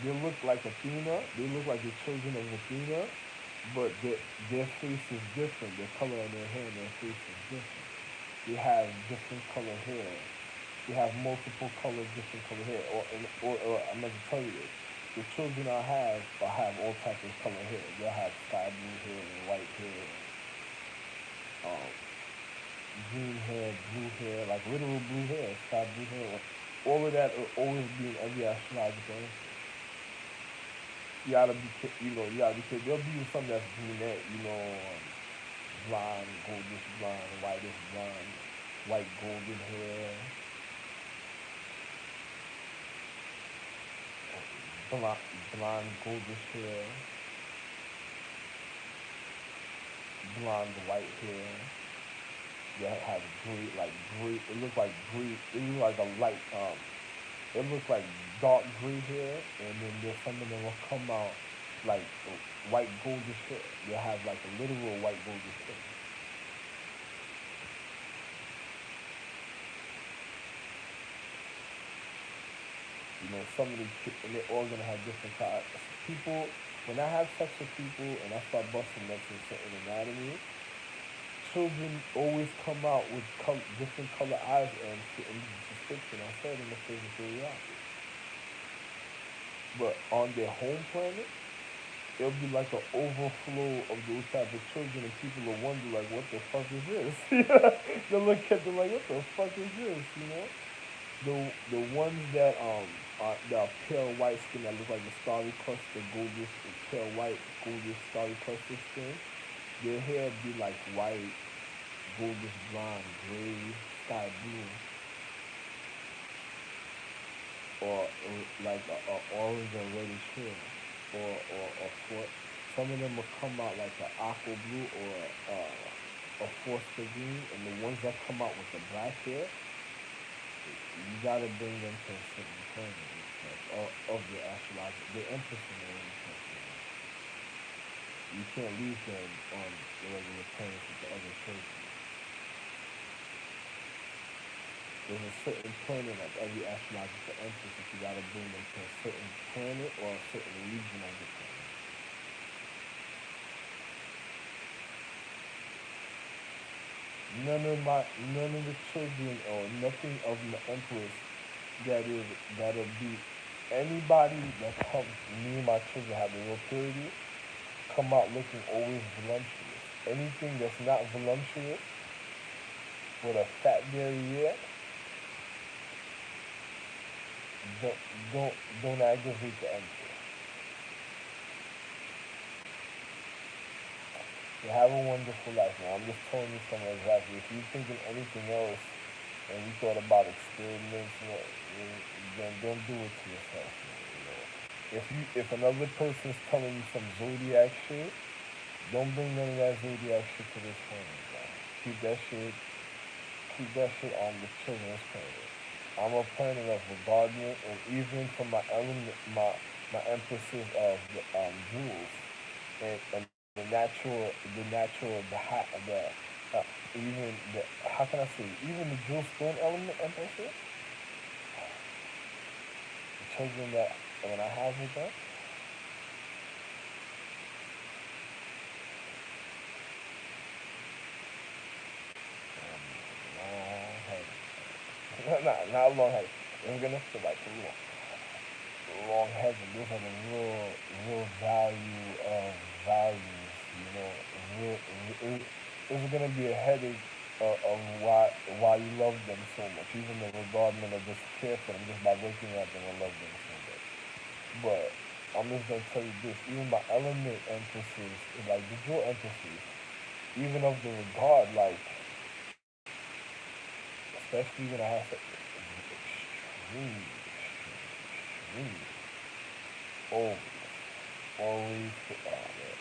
S1: They look like Athena. They look like the children of Athena, but their face is different. Their color of their hair and their face is different. They have different color hair. They have multiple colors, different color hair. Or I meant to tell you this. The children I have all types of color hair. They'll have sky blue hair and white hair, um, green hair, blue hair, like literal blue hair, sky blue hair. All of that will always be in every astrological info. You gotta be careful. There'll be some that's brunette, blonde, goldish blonde, whitish blonde, white golden hair, blonde, blonde goldish hair, blonde white hair. They have great, like great. It looks like great. It looks like a light. It looks like dark gray hair, and then there's some of them will come out like white goldish hair. They'll have like a literal white goldish hair. Some of the and they're all gonna have different types. People, when I have sex with people and I start busting nuts in certain anatomy, children always come out with different color eyes and in the description. I said in the physical reality, but on their home planet, it'll be like an overflow of those type of children, and people will wonder like, what the fuck is this? They'll look at them like, what the fuck is this? The ones that are pale white skin that look like the starry cluster, goldish, pale white, goldish starry cluster skin. Their hair be like white, goldish blonde, gray, sky blue, or like a orange or reddish hair, or for some of them will come out like an aqua blue or a forester green, and the ones that come out with the black hair, you gotta bring them to a certain point of the astrological, the empress in their own person. You can't leave them on the regular planets with the other children. There's a certain planet of every astrological empress that you gotta bring them to a certain planet or a certain region of the planet. None of the children or nothing of the empress that'll be anybody that comes. Me and my children have the real purity. Come out looking always voluptuous. Anything that's not voluptuous with a fat derriere, don't don't don't aggravate the empress. You have a wonderful life, man. I'm just telling you something exactly. If you're thinking anything else and you thought about experiments, then don't do it to yourself, man. If another person's telling you some zodiac shit, don't bring none of that zodiac shit to this planet, man. Keep that shit keep that shit on the children's planet. I'm a planet of regardment, and even for my element, my emphasis of the jewels and the hot, even the, how can I say, even the Jules Stone element emphasis, the children that when I have with them, long head, not long head. It's gonna feel like a long head, and those are the real value of values. You know, real, it's gonna be a headache of why you love them so much, even the regardment of just care for them, just by looking at them and love them so much. But I'm just gonna tell you this: even my element emphasis, like the dual emphasis, even of the regard, like especially when I have to extreme, extreme, always, always,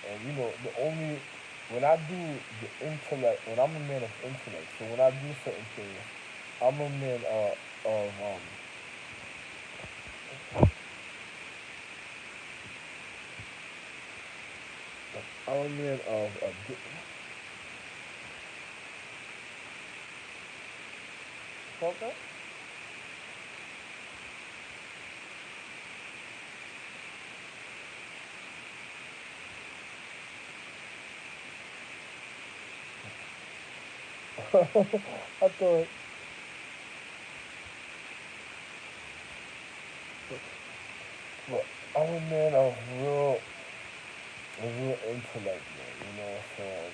S1: and you know the only when I do the intellect, when I'm a man of intellect, so when I do certain things, I'm a man of I'm a man of okay. I thought, but I'm a man of real intellect, man. You know, so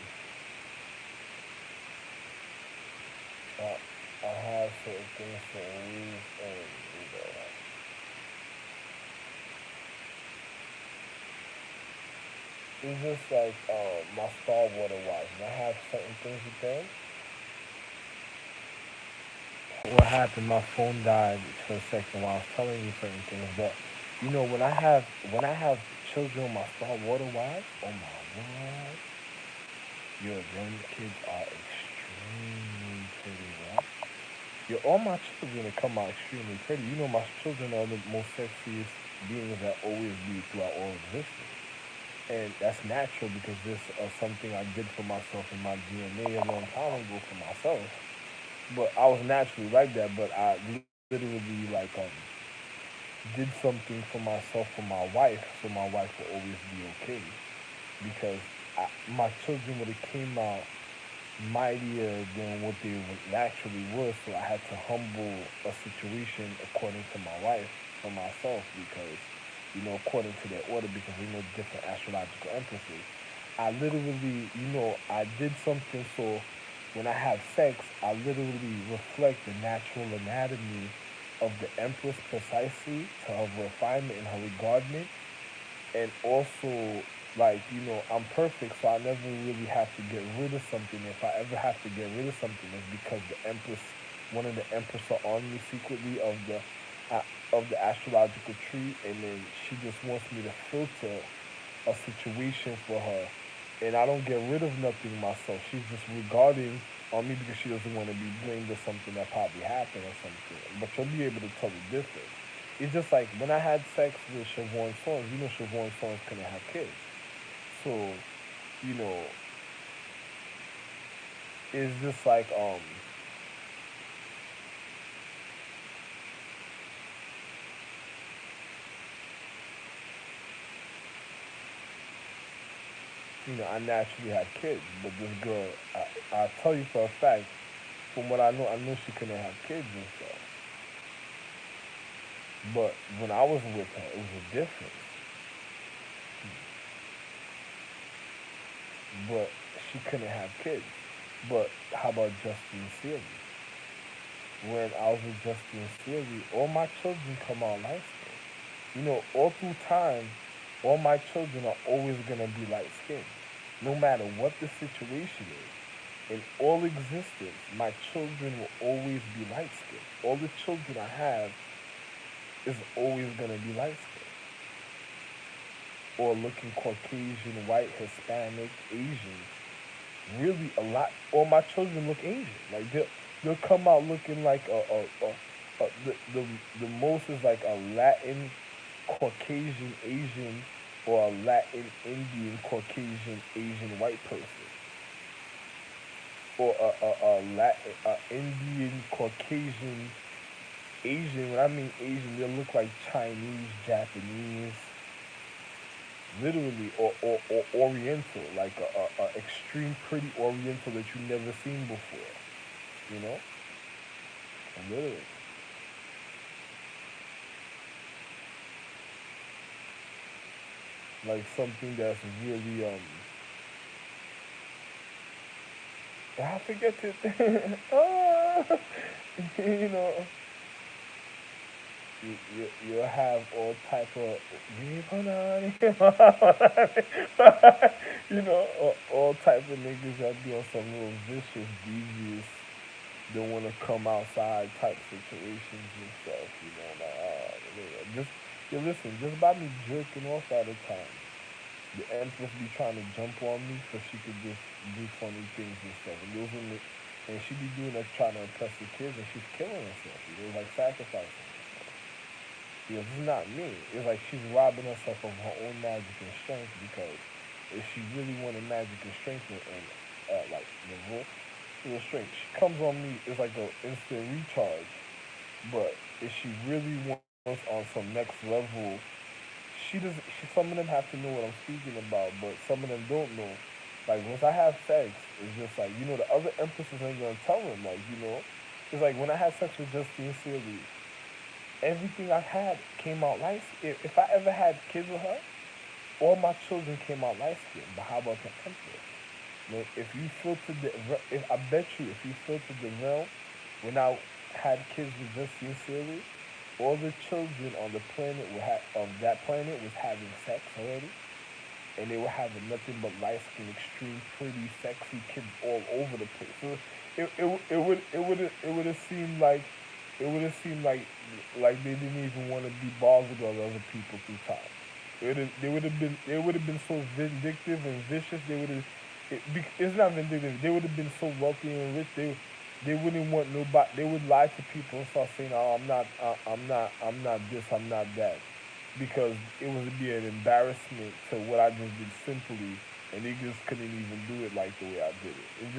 S1: I have certain things, certain ways, and you know, it's just like my star water wise. When I have certain things with them, what happened? My phone died for a second while I was telling you certain things. But you know, when I have children on my star water wise, oh my word, your grandkids are extremely pretty, right? Yeah, all my children will come out extremely pretty. You know, my children are the most sexiest beings that always be throughout all existence. And that's natural because this is something I did for myself in my DNA a long time ago for myself. But I was naturally like that, but I literally did something for myself for my wife, so my wife will always be okay. Because my children would have came out mightier than what they naturally were. So I had to humble a situation according to my wife for myself because, you know, according to their order because we know different astrological emphases. I literally, you know, I did something so when I have sex, I literally reflect the natural anatomy of the empress precisely to her refinement and her regardment and also like you know I'm perfect, so I never really have to get rid of something. If I ever have to get rid of something, it's because the empress, one of the empress are on me secretly uh, of the astrological tree, and then she just wants me to filter a situation for her, and I don't get rid of nothing myself. She's just regarding on me because she doesn't want to be blamed for something that probably happened or something. But you'll be able to tell the difference. It's just like when I had sex with Siobhan Sons, you know Siobhan Sons couldn't have kids. So, you know, it's just like you know, I naturally had kids, but this girl, I tell you for a fact, from what I know she couldn't have kids and stuff. But when I was with her, it was a difference. But she couldn't have kids. But how about Justin Sealy? When I was with Justin Sealy, all my children come out light skinned. You know, all through time, all my children are always gonna be light skinned. No matter what the situation is. In all existence, my children will always be light skinned. All the children I have is always gonna be light skinned. Or looking Caucasian, white, Hispanic, Asian. Really a lot. All my children look Asian. Like they'll come out looking like the most is like a Latin, Caucasian, Asian, or a Latin, Indian, Caucasian, Asian, white person, or a Latin, Indian, Caucasian, Asian. When I mean Asian, they look like Chinese, Japanese, literally, or Oriental, like a extreme pretty Oriental that you never seen before. You know, literally, like something that's really I forget to, you know, you have all type of you know, all type of niggas that be on some little vicious, devious, don't want to come outside type situations and stuff. You know, like just you listen, just by me jerking off all the time, the Empress be trying to jump on me so she could just do funny things and stuff. And those are the, and she be doing that trying to impress the kids, and she's killing herself. You know, like sacrificing herself. Because it's not me. It's like she's robbing herself of her own magic and strength. Because if she really wanted magic and strength and like the strength, she comes on me. It's like a instant recharge. But if she really wants on some next level, she does. She, some of them have to know what I'm speaking about, but some of them don't know. Like once I have sex, it's just like the other empresses ain't gonna tell them. Like it's like when I had sex with Justine Seeley, everything I had came out light. If I ever had kids with her, all my children came out light skinned. But how about the empress? If you filtered if I bet you if you filtered the realm, when I had kids with Justine Seeley, all the children on the planet of that planet was having sex already, and they were having nothing but light skinned, extreme, pretty, sexy kids all over the place. So it would have seemed like they didn't even want to be bothered by other people through time. They would have been so vindictive and vicious. It's not vindictive. They would have been so wealthy and rich. They wouldn't want nobody. They would lie to people and start saying, "Oh, I'm not this, I'm not that," because it would be an embarrassment to what I just did simply, and they just couldn't even do it like the way I did it. It's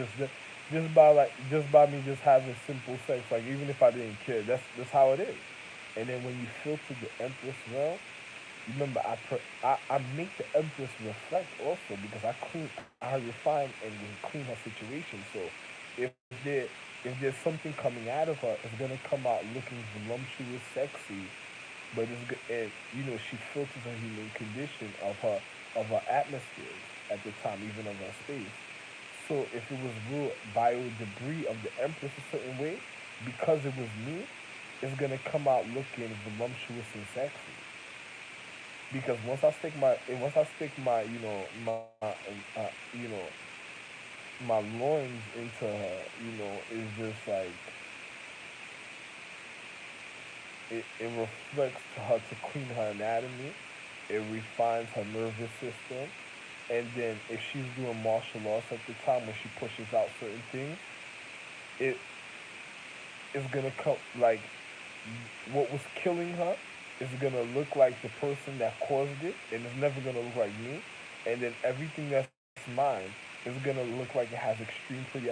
S1: just by me just having simple sex, like even if I didn't care, that's how it is. And then when you filter the Empress well, remember I make the Empress reflect also because I refine and clean her situation. So if there if there's something coming out of her, it's gonna come out looking voluptuous, sexy, but it's good. And she filters her human condition of her atmospheres at the time, even of her space. So if it was real bio debris of the Empress a certain way, because it was me, it's gonna come out looking voluptuous and sexy. Because once I stick my my loins into her, it's just like it reflects to her to clean her anatomy. It refines her nervous system. And then if she's doing martial arts at the time when she pushes out certain things, it is gonna come like what was killing her is gonna look like the person that caused it, and it's never gonna look like me. And then everything that's mine is gonna look like it has extreme pretty.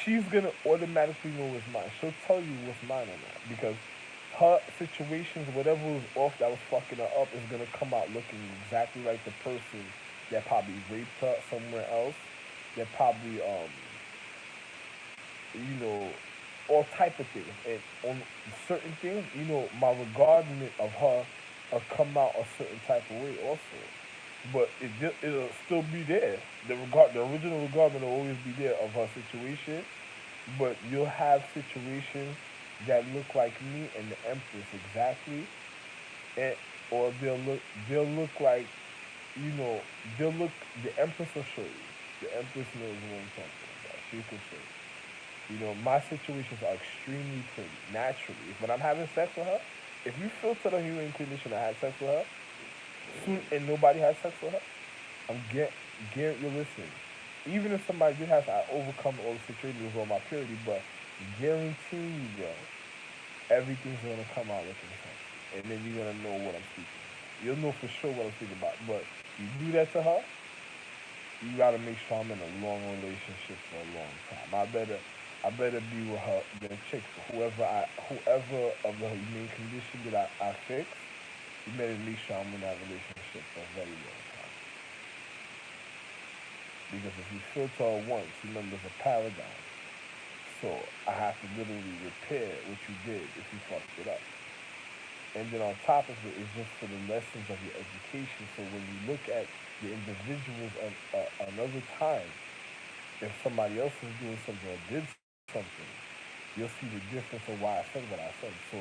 S1: She's gonna automatically know what's mine. She'll tell you what's mine or not because her situations, whatever was off that was fucking her up, is gonna come out looking exactly like the person that probably raped her somewhere else. That probably you know, all type of things. And on certain things, my regardment of her will come out a certain type of way also. But it'll still be there. The original regardment will always be there of her situation. But you'll have situations that look like me and the Empress exactly, and or they'll look like you know they'll look the Empress will show you. The Empress knows what I'm talking about. She can show you. My situations are extremely pretty, naturally. When I'm having sex with her, if you filter the human condition I had sex with her, soon and nobody has sex with her, I'm get you listen. Even if somebody did have, I overcome all the situations on my purity, but guarantee you, bro, everything's gonna come out looking sexy, and then you're gonna know what I'm speaking about. You'll know for sure what I'm speaking about, but You do that to her, you gotta make sure I'm in a long relationship for a long time. I better be with her, the chick, whoever of the main condition that I fix. You better make sure I'm in that relationship for a very long time. Because if you filter her once, remember it's a paradigm. So I have to literally repair what you did if you fucked it up. And then on top of it is just for the lessons of your education. So when you look at the individuals of another time, if somebody else is doing something or did something, you'll see the difference of why I said what I said. So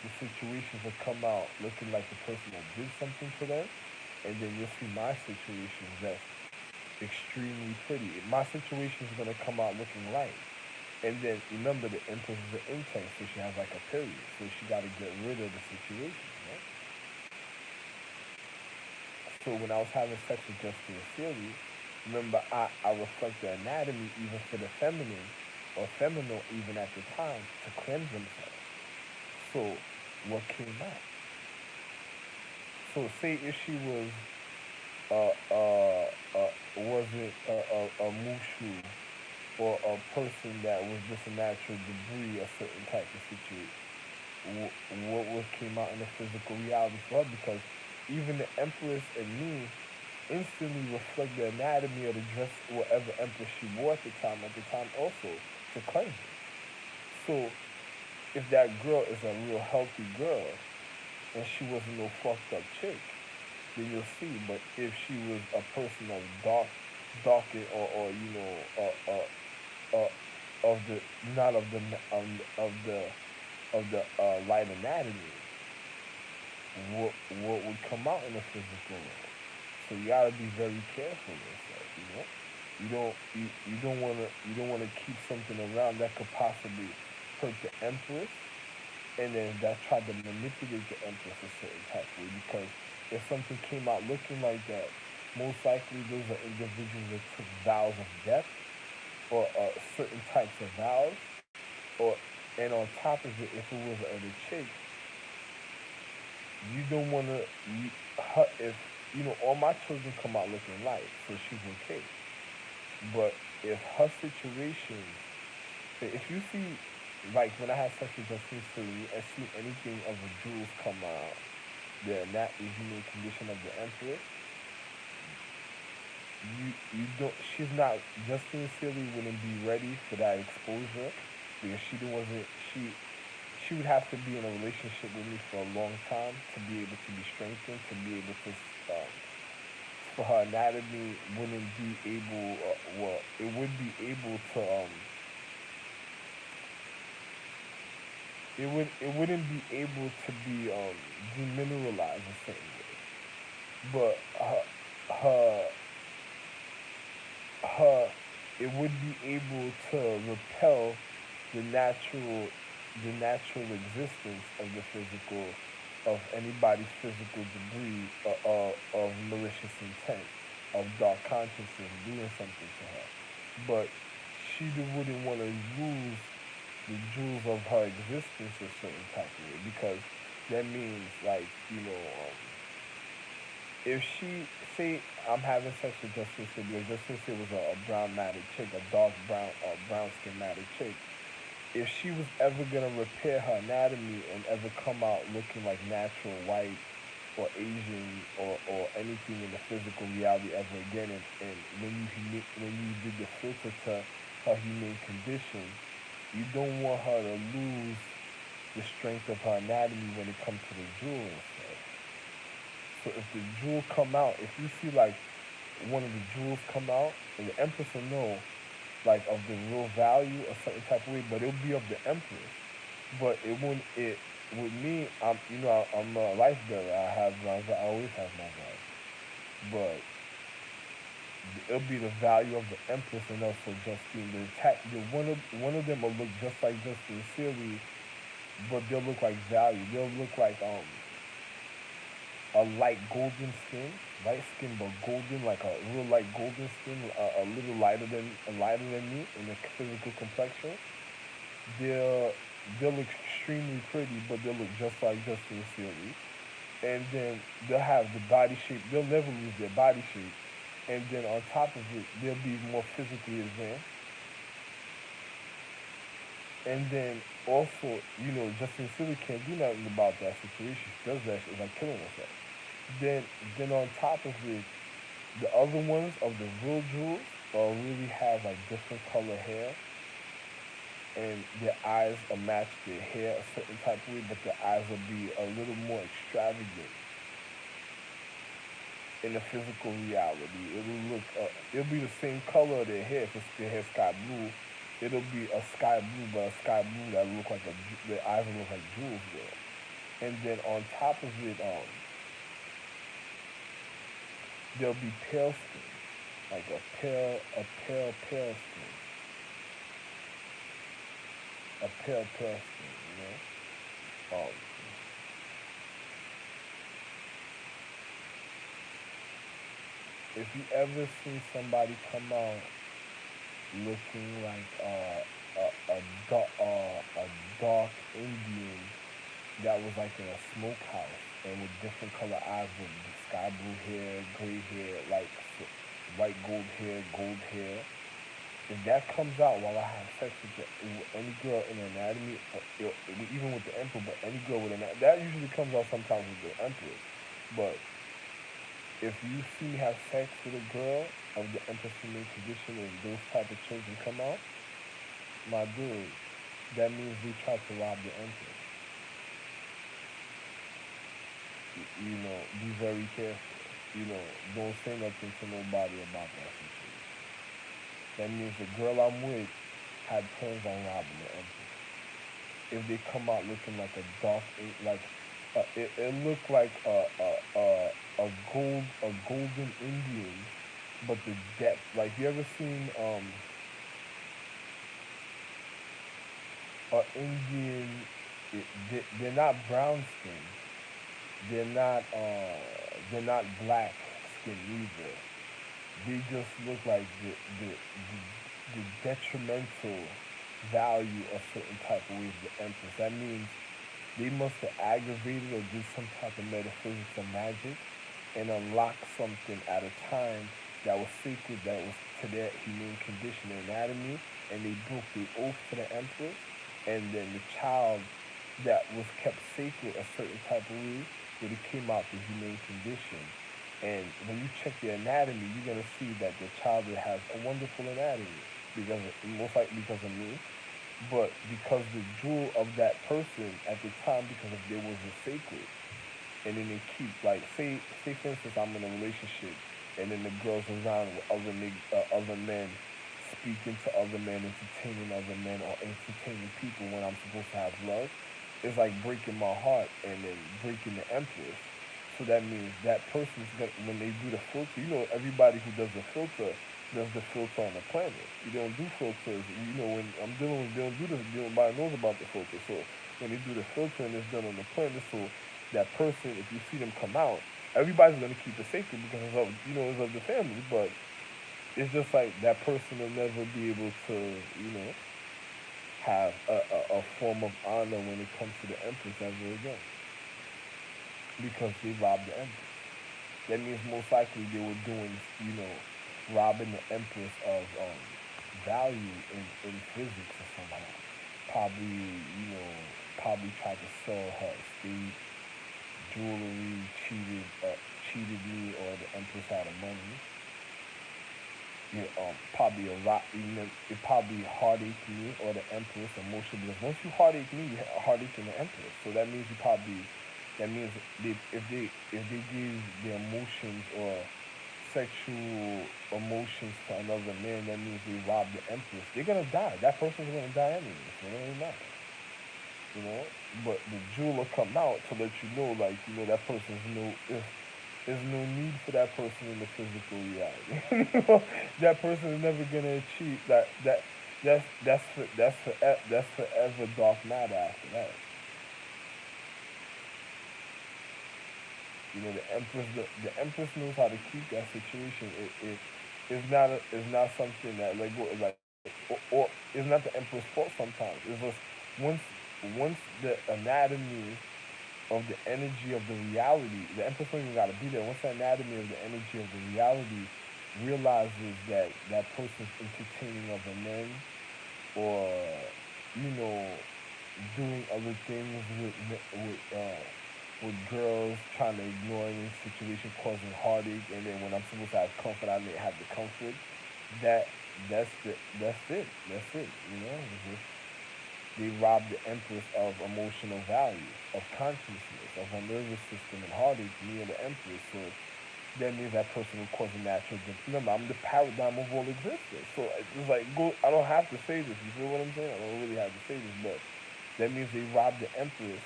S1: the situations will come out looking like the person that did something to them, and then you'll see my situations that's extremely pretty. My situation is gonna come out looking right. And then remember the empress is an intense, so she has like a period. So she gotta get rid of the situation, right? So when I was having sex with Justin Sealy, remember I reflect the anatomy even for the feminine or feminine even at the time to cleanse themselves. So what came out? So say if she was wasn't a mushu or a person that was just a natural debris, a certain type of situation, what came out in the physical reality for her? Because even the empress and me instantly reflect the anatomy of the dress, whatever empress she wore at the time also, to cleanse it. So if that girl is a real healthy girl and she wasn't no fucked up chick, then you'll see. But if she was a person of darker or of the not of the light anatomy, what would come out in the physical world? So you gotta be very careful with yourself. You don't wanna keep something around that could possibly hurt the empress, and then that tried to manipulate the empress a certain type of way. Because if something came out looking like that, most likely those are individuals that took vows of death or certain types of vows, or and on top of it, if it was a chick, you don't want to her if all my children come out looking light, so she's okay. But if her situations, if you see, like when I had sex with Justine Sue, I see anything of the jewels come out, the not human condition of the empress, you don't. She's not. Justine Sealy wouldn't be ready for that exposure because wasn't. She would have to be in a relationship with me for a long time to be able to be strengthened, to be able to, for her anatomy wouldn't be able, well, it would be able to, it wouldn't be able to be demineralized a certain way, but her her it would be able to repel the natural the natural existence of the physical, of anybody's physical debris, of malicious intent, of dark consciousness doing something to her. But she wouldn't want to lose the jewels of her existence a certain type of way, because that means, like, if she say I'm having sex with Justice Sid, because Justice Sid was a brown matted chick, a dark brown skin matted chick. If she was ever gonna repair her anatomy and ever come out looking like natural white or Asian or anything in the physical reality ever again, and when you did the filter to her humane condition, you don't want her to lose the strength of her anatomy when it comes to the jewels. So if the jewel come out, if you see like one of the jewels come out, and the empress will know like of the real value a certain type of way, but it'll be of the empress. But it wouldn't it with me, I'm a life bearer. I always have my vows. But it'll be the value of the empress and also Justine. One of them will look just like Justine Siri, but they'll look like value. They'll look like a light golden skin, light skin but golden, like a real light golden skin, a little lighter than me in the physical complexion. They'll they'll look extremely pretty, but they'll look just like Justin Sealy. and then they'll have the body shape. They'll never lose their body shape, and then on top of it, they'll be more physically advanced. And then also, Justin Silly can't do nothing about that situation. She does that shit, it's like killing herself. Then, then on top of it, the other ones of the real jewels really have like different color hair, and their eyes will match their hair a certain type of way, but their eyes will be a little more extravagant in the physical reality. It'll be the same color of their hair. If it's their hair sky blue, it'll be a sky blue, but a sky blue that look like their eyes will look like jewels will. And then on top of it, there'll be pale skin, like a pale skin, a pale skin. If you ever seen somebody come out looking like a dark Indian that was like in a smokehouse and with different color eyes with sky blue hair, gray hair, like white gold hair. If that comes out while I have sex with any girl in anatomy, even with the emperor, but any girl with anatomy, that usually comes out sometimes with the empress. But if you see me have sex with a girl of the empress female condition and those type of children come out, my dude, that means they tried to rob the empress. Be very careful. Don't say nothing to nobody about that situation. That means the girl I'm with had plans on robbing the empress. If they come out looking like a dark, like it looked like a golden Indian, but the depth. Like you ever seen a Indian? They're not brown skin. They're not black skin either. They just look like the detrimental value of certain type of ways the empress. That means they must have aggravated or did some type of metaphysics or magic and unlocked something at a time that was sacred, that was to their humane condition and anatomy, and they broke the oath to the empress, and then the child that was kept sacred a certain type of way, that it came out the humane condition. And when you check their anatomy, you're gonna see that the child has a wonderful anatomy because most likely because of me, but because the jewel of that person at the time, because of there was a sacred, and then they keep like say for instance I'm in a relationship, and then the girls around with other men, speaking to other men, entertaining other men, or entertaining people when I'm supposed to have love. It's like breaking my heart and then breaking the empress. So that means that person's gonna, when they do the filter, everybody who does the filter on the planet. You don't do filters. When I'm dealing with, they don't do the, nobody knows about the filter. So when they do the filter and it's done on the planet, so that person, if you see them come out, everybody's gonna keep it sacred because it's of the family. But it's just like that person will never be able to, have a form of honor when it comes to the empress ever again because they robbed the empress. That means most likely they were doing, robbing the empress of value in physics or somehow. Probably, probably tried to sell her estate, jewelry, cheated me, or the empress had of money. Probably a lot. It probably heartache me or the empress emotionally because once you heartache me, you heartache in the empress. So that means that means if they give their emotions or sexual emotions to another man, that means they rob the empress. They're gonna die. That person's gonna die anyway. So it don't matter. You know. But the jewel will come out to let you know, like that person's no. If there's no need for that person in the physical reality. That person is never gonna achieve that. That's forever dark matter after that. The empress knows how to keep that situation. It's not something that or it's not the empress fault sometimes. It's just once once the anatomy of the energy of the reality. The empress don't even gotta be there. Once the anatomy of the energy of the reality realizes that that person's entertaining other men, or you know, doing other things with girls, trying to ignore any situation, causing heartache, and then when I'm supposed to have comfort, I didn't have the comfort. That that's it. That's it. That's it. You know, it's just, they rob the empress of emotional value, of consciousness, of her nervous system and heartache, me and the empress. So that means that person will cause a natural. Remember, I'm the paradigm of all existence. So it's like, go. I don't have to say this. You feel what I'm saying? I don't really have to say this, but that means they rob the empress.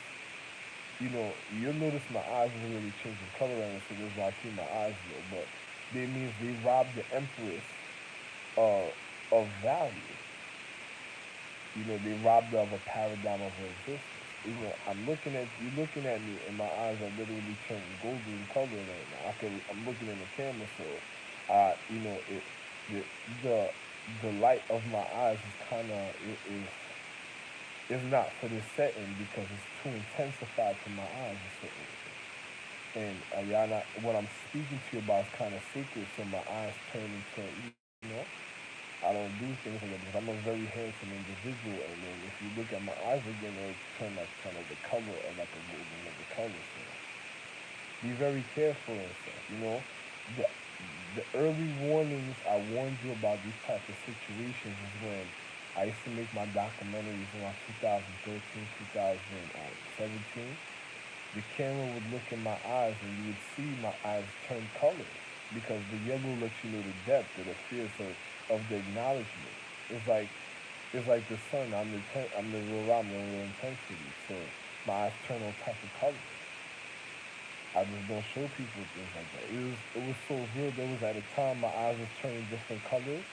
S1: You know, you'll notice my eyes is really changing color right now, so that's why I keep my eyes low. But that means they rob the empress of value. You know, they robbed her of a paradigm of her existence. You know, I'm looking at you, looking at me, and my eyes are literally turning golden color right now. I'm looking in the camera, so you know, the the the light of my eyes is kind of is not for this setting because it's too intensified for my eyes. And y'all not, what I'm speaking to you about is kind of sacred, so my eyes turn into, you know, I don't do things like that because I'm a very handsome individual, and then if you look at my eyes again, it'll turn like kind of the color of like a golden like color. So be very careful and stuff. You know, the the early warnings I warned you about these type of situations is when I used to make my documentaries around 2013, 2017. The camera would look in my eyes and you would see my eyes turn colors because the yellow lets you know the depth or the fierce of the acknowledgement. It's like it's like the sun. I'm the real I'm the real intensity. So my eyes turn all types of colors. I just don't show people things like that. It was so real. There was at a time my eyes was turning different colors.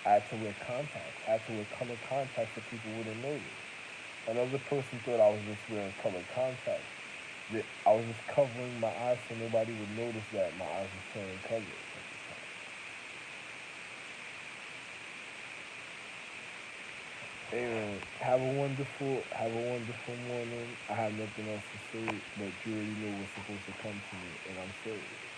S1: I had to wear contacts. I had to wear color contacts so people wouldn't notice. Another person thought I was just wearing color contacts. That I was just covering my eyes so nobody would notice that my eyes was turning colors. Anyway, have a wonderful morning. I have nothing else to say, but you already know what's supposed to come to me, and I'm serious.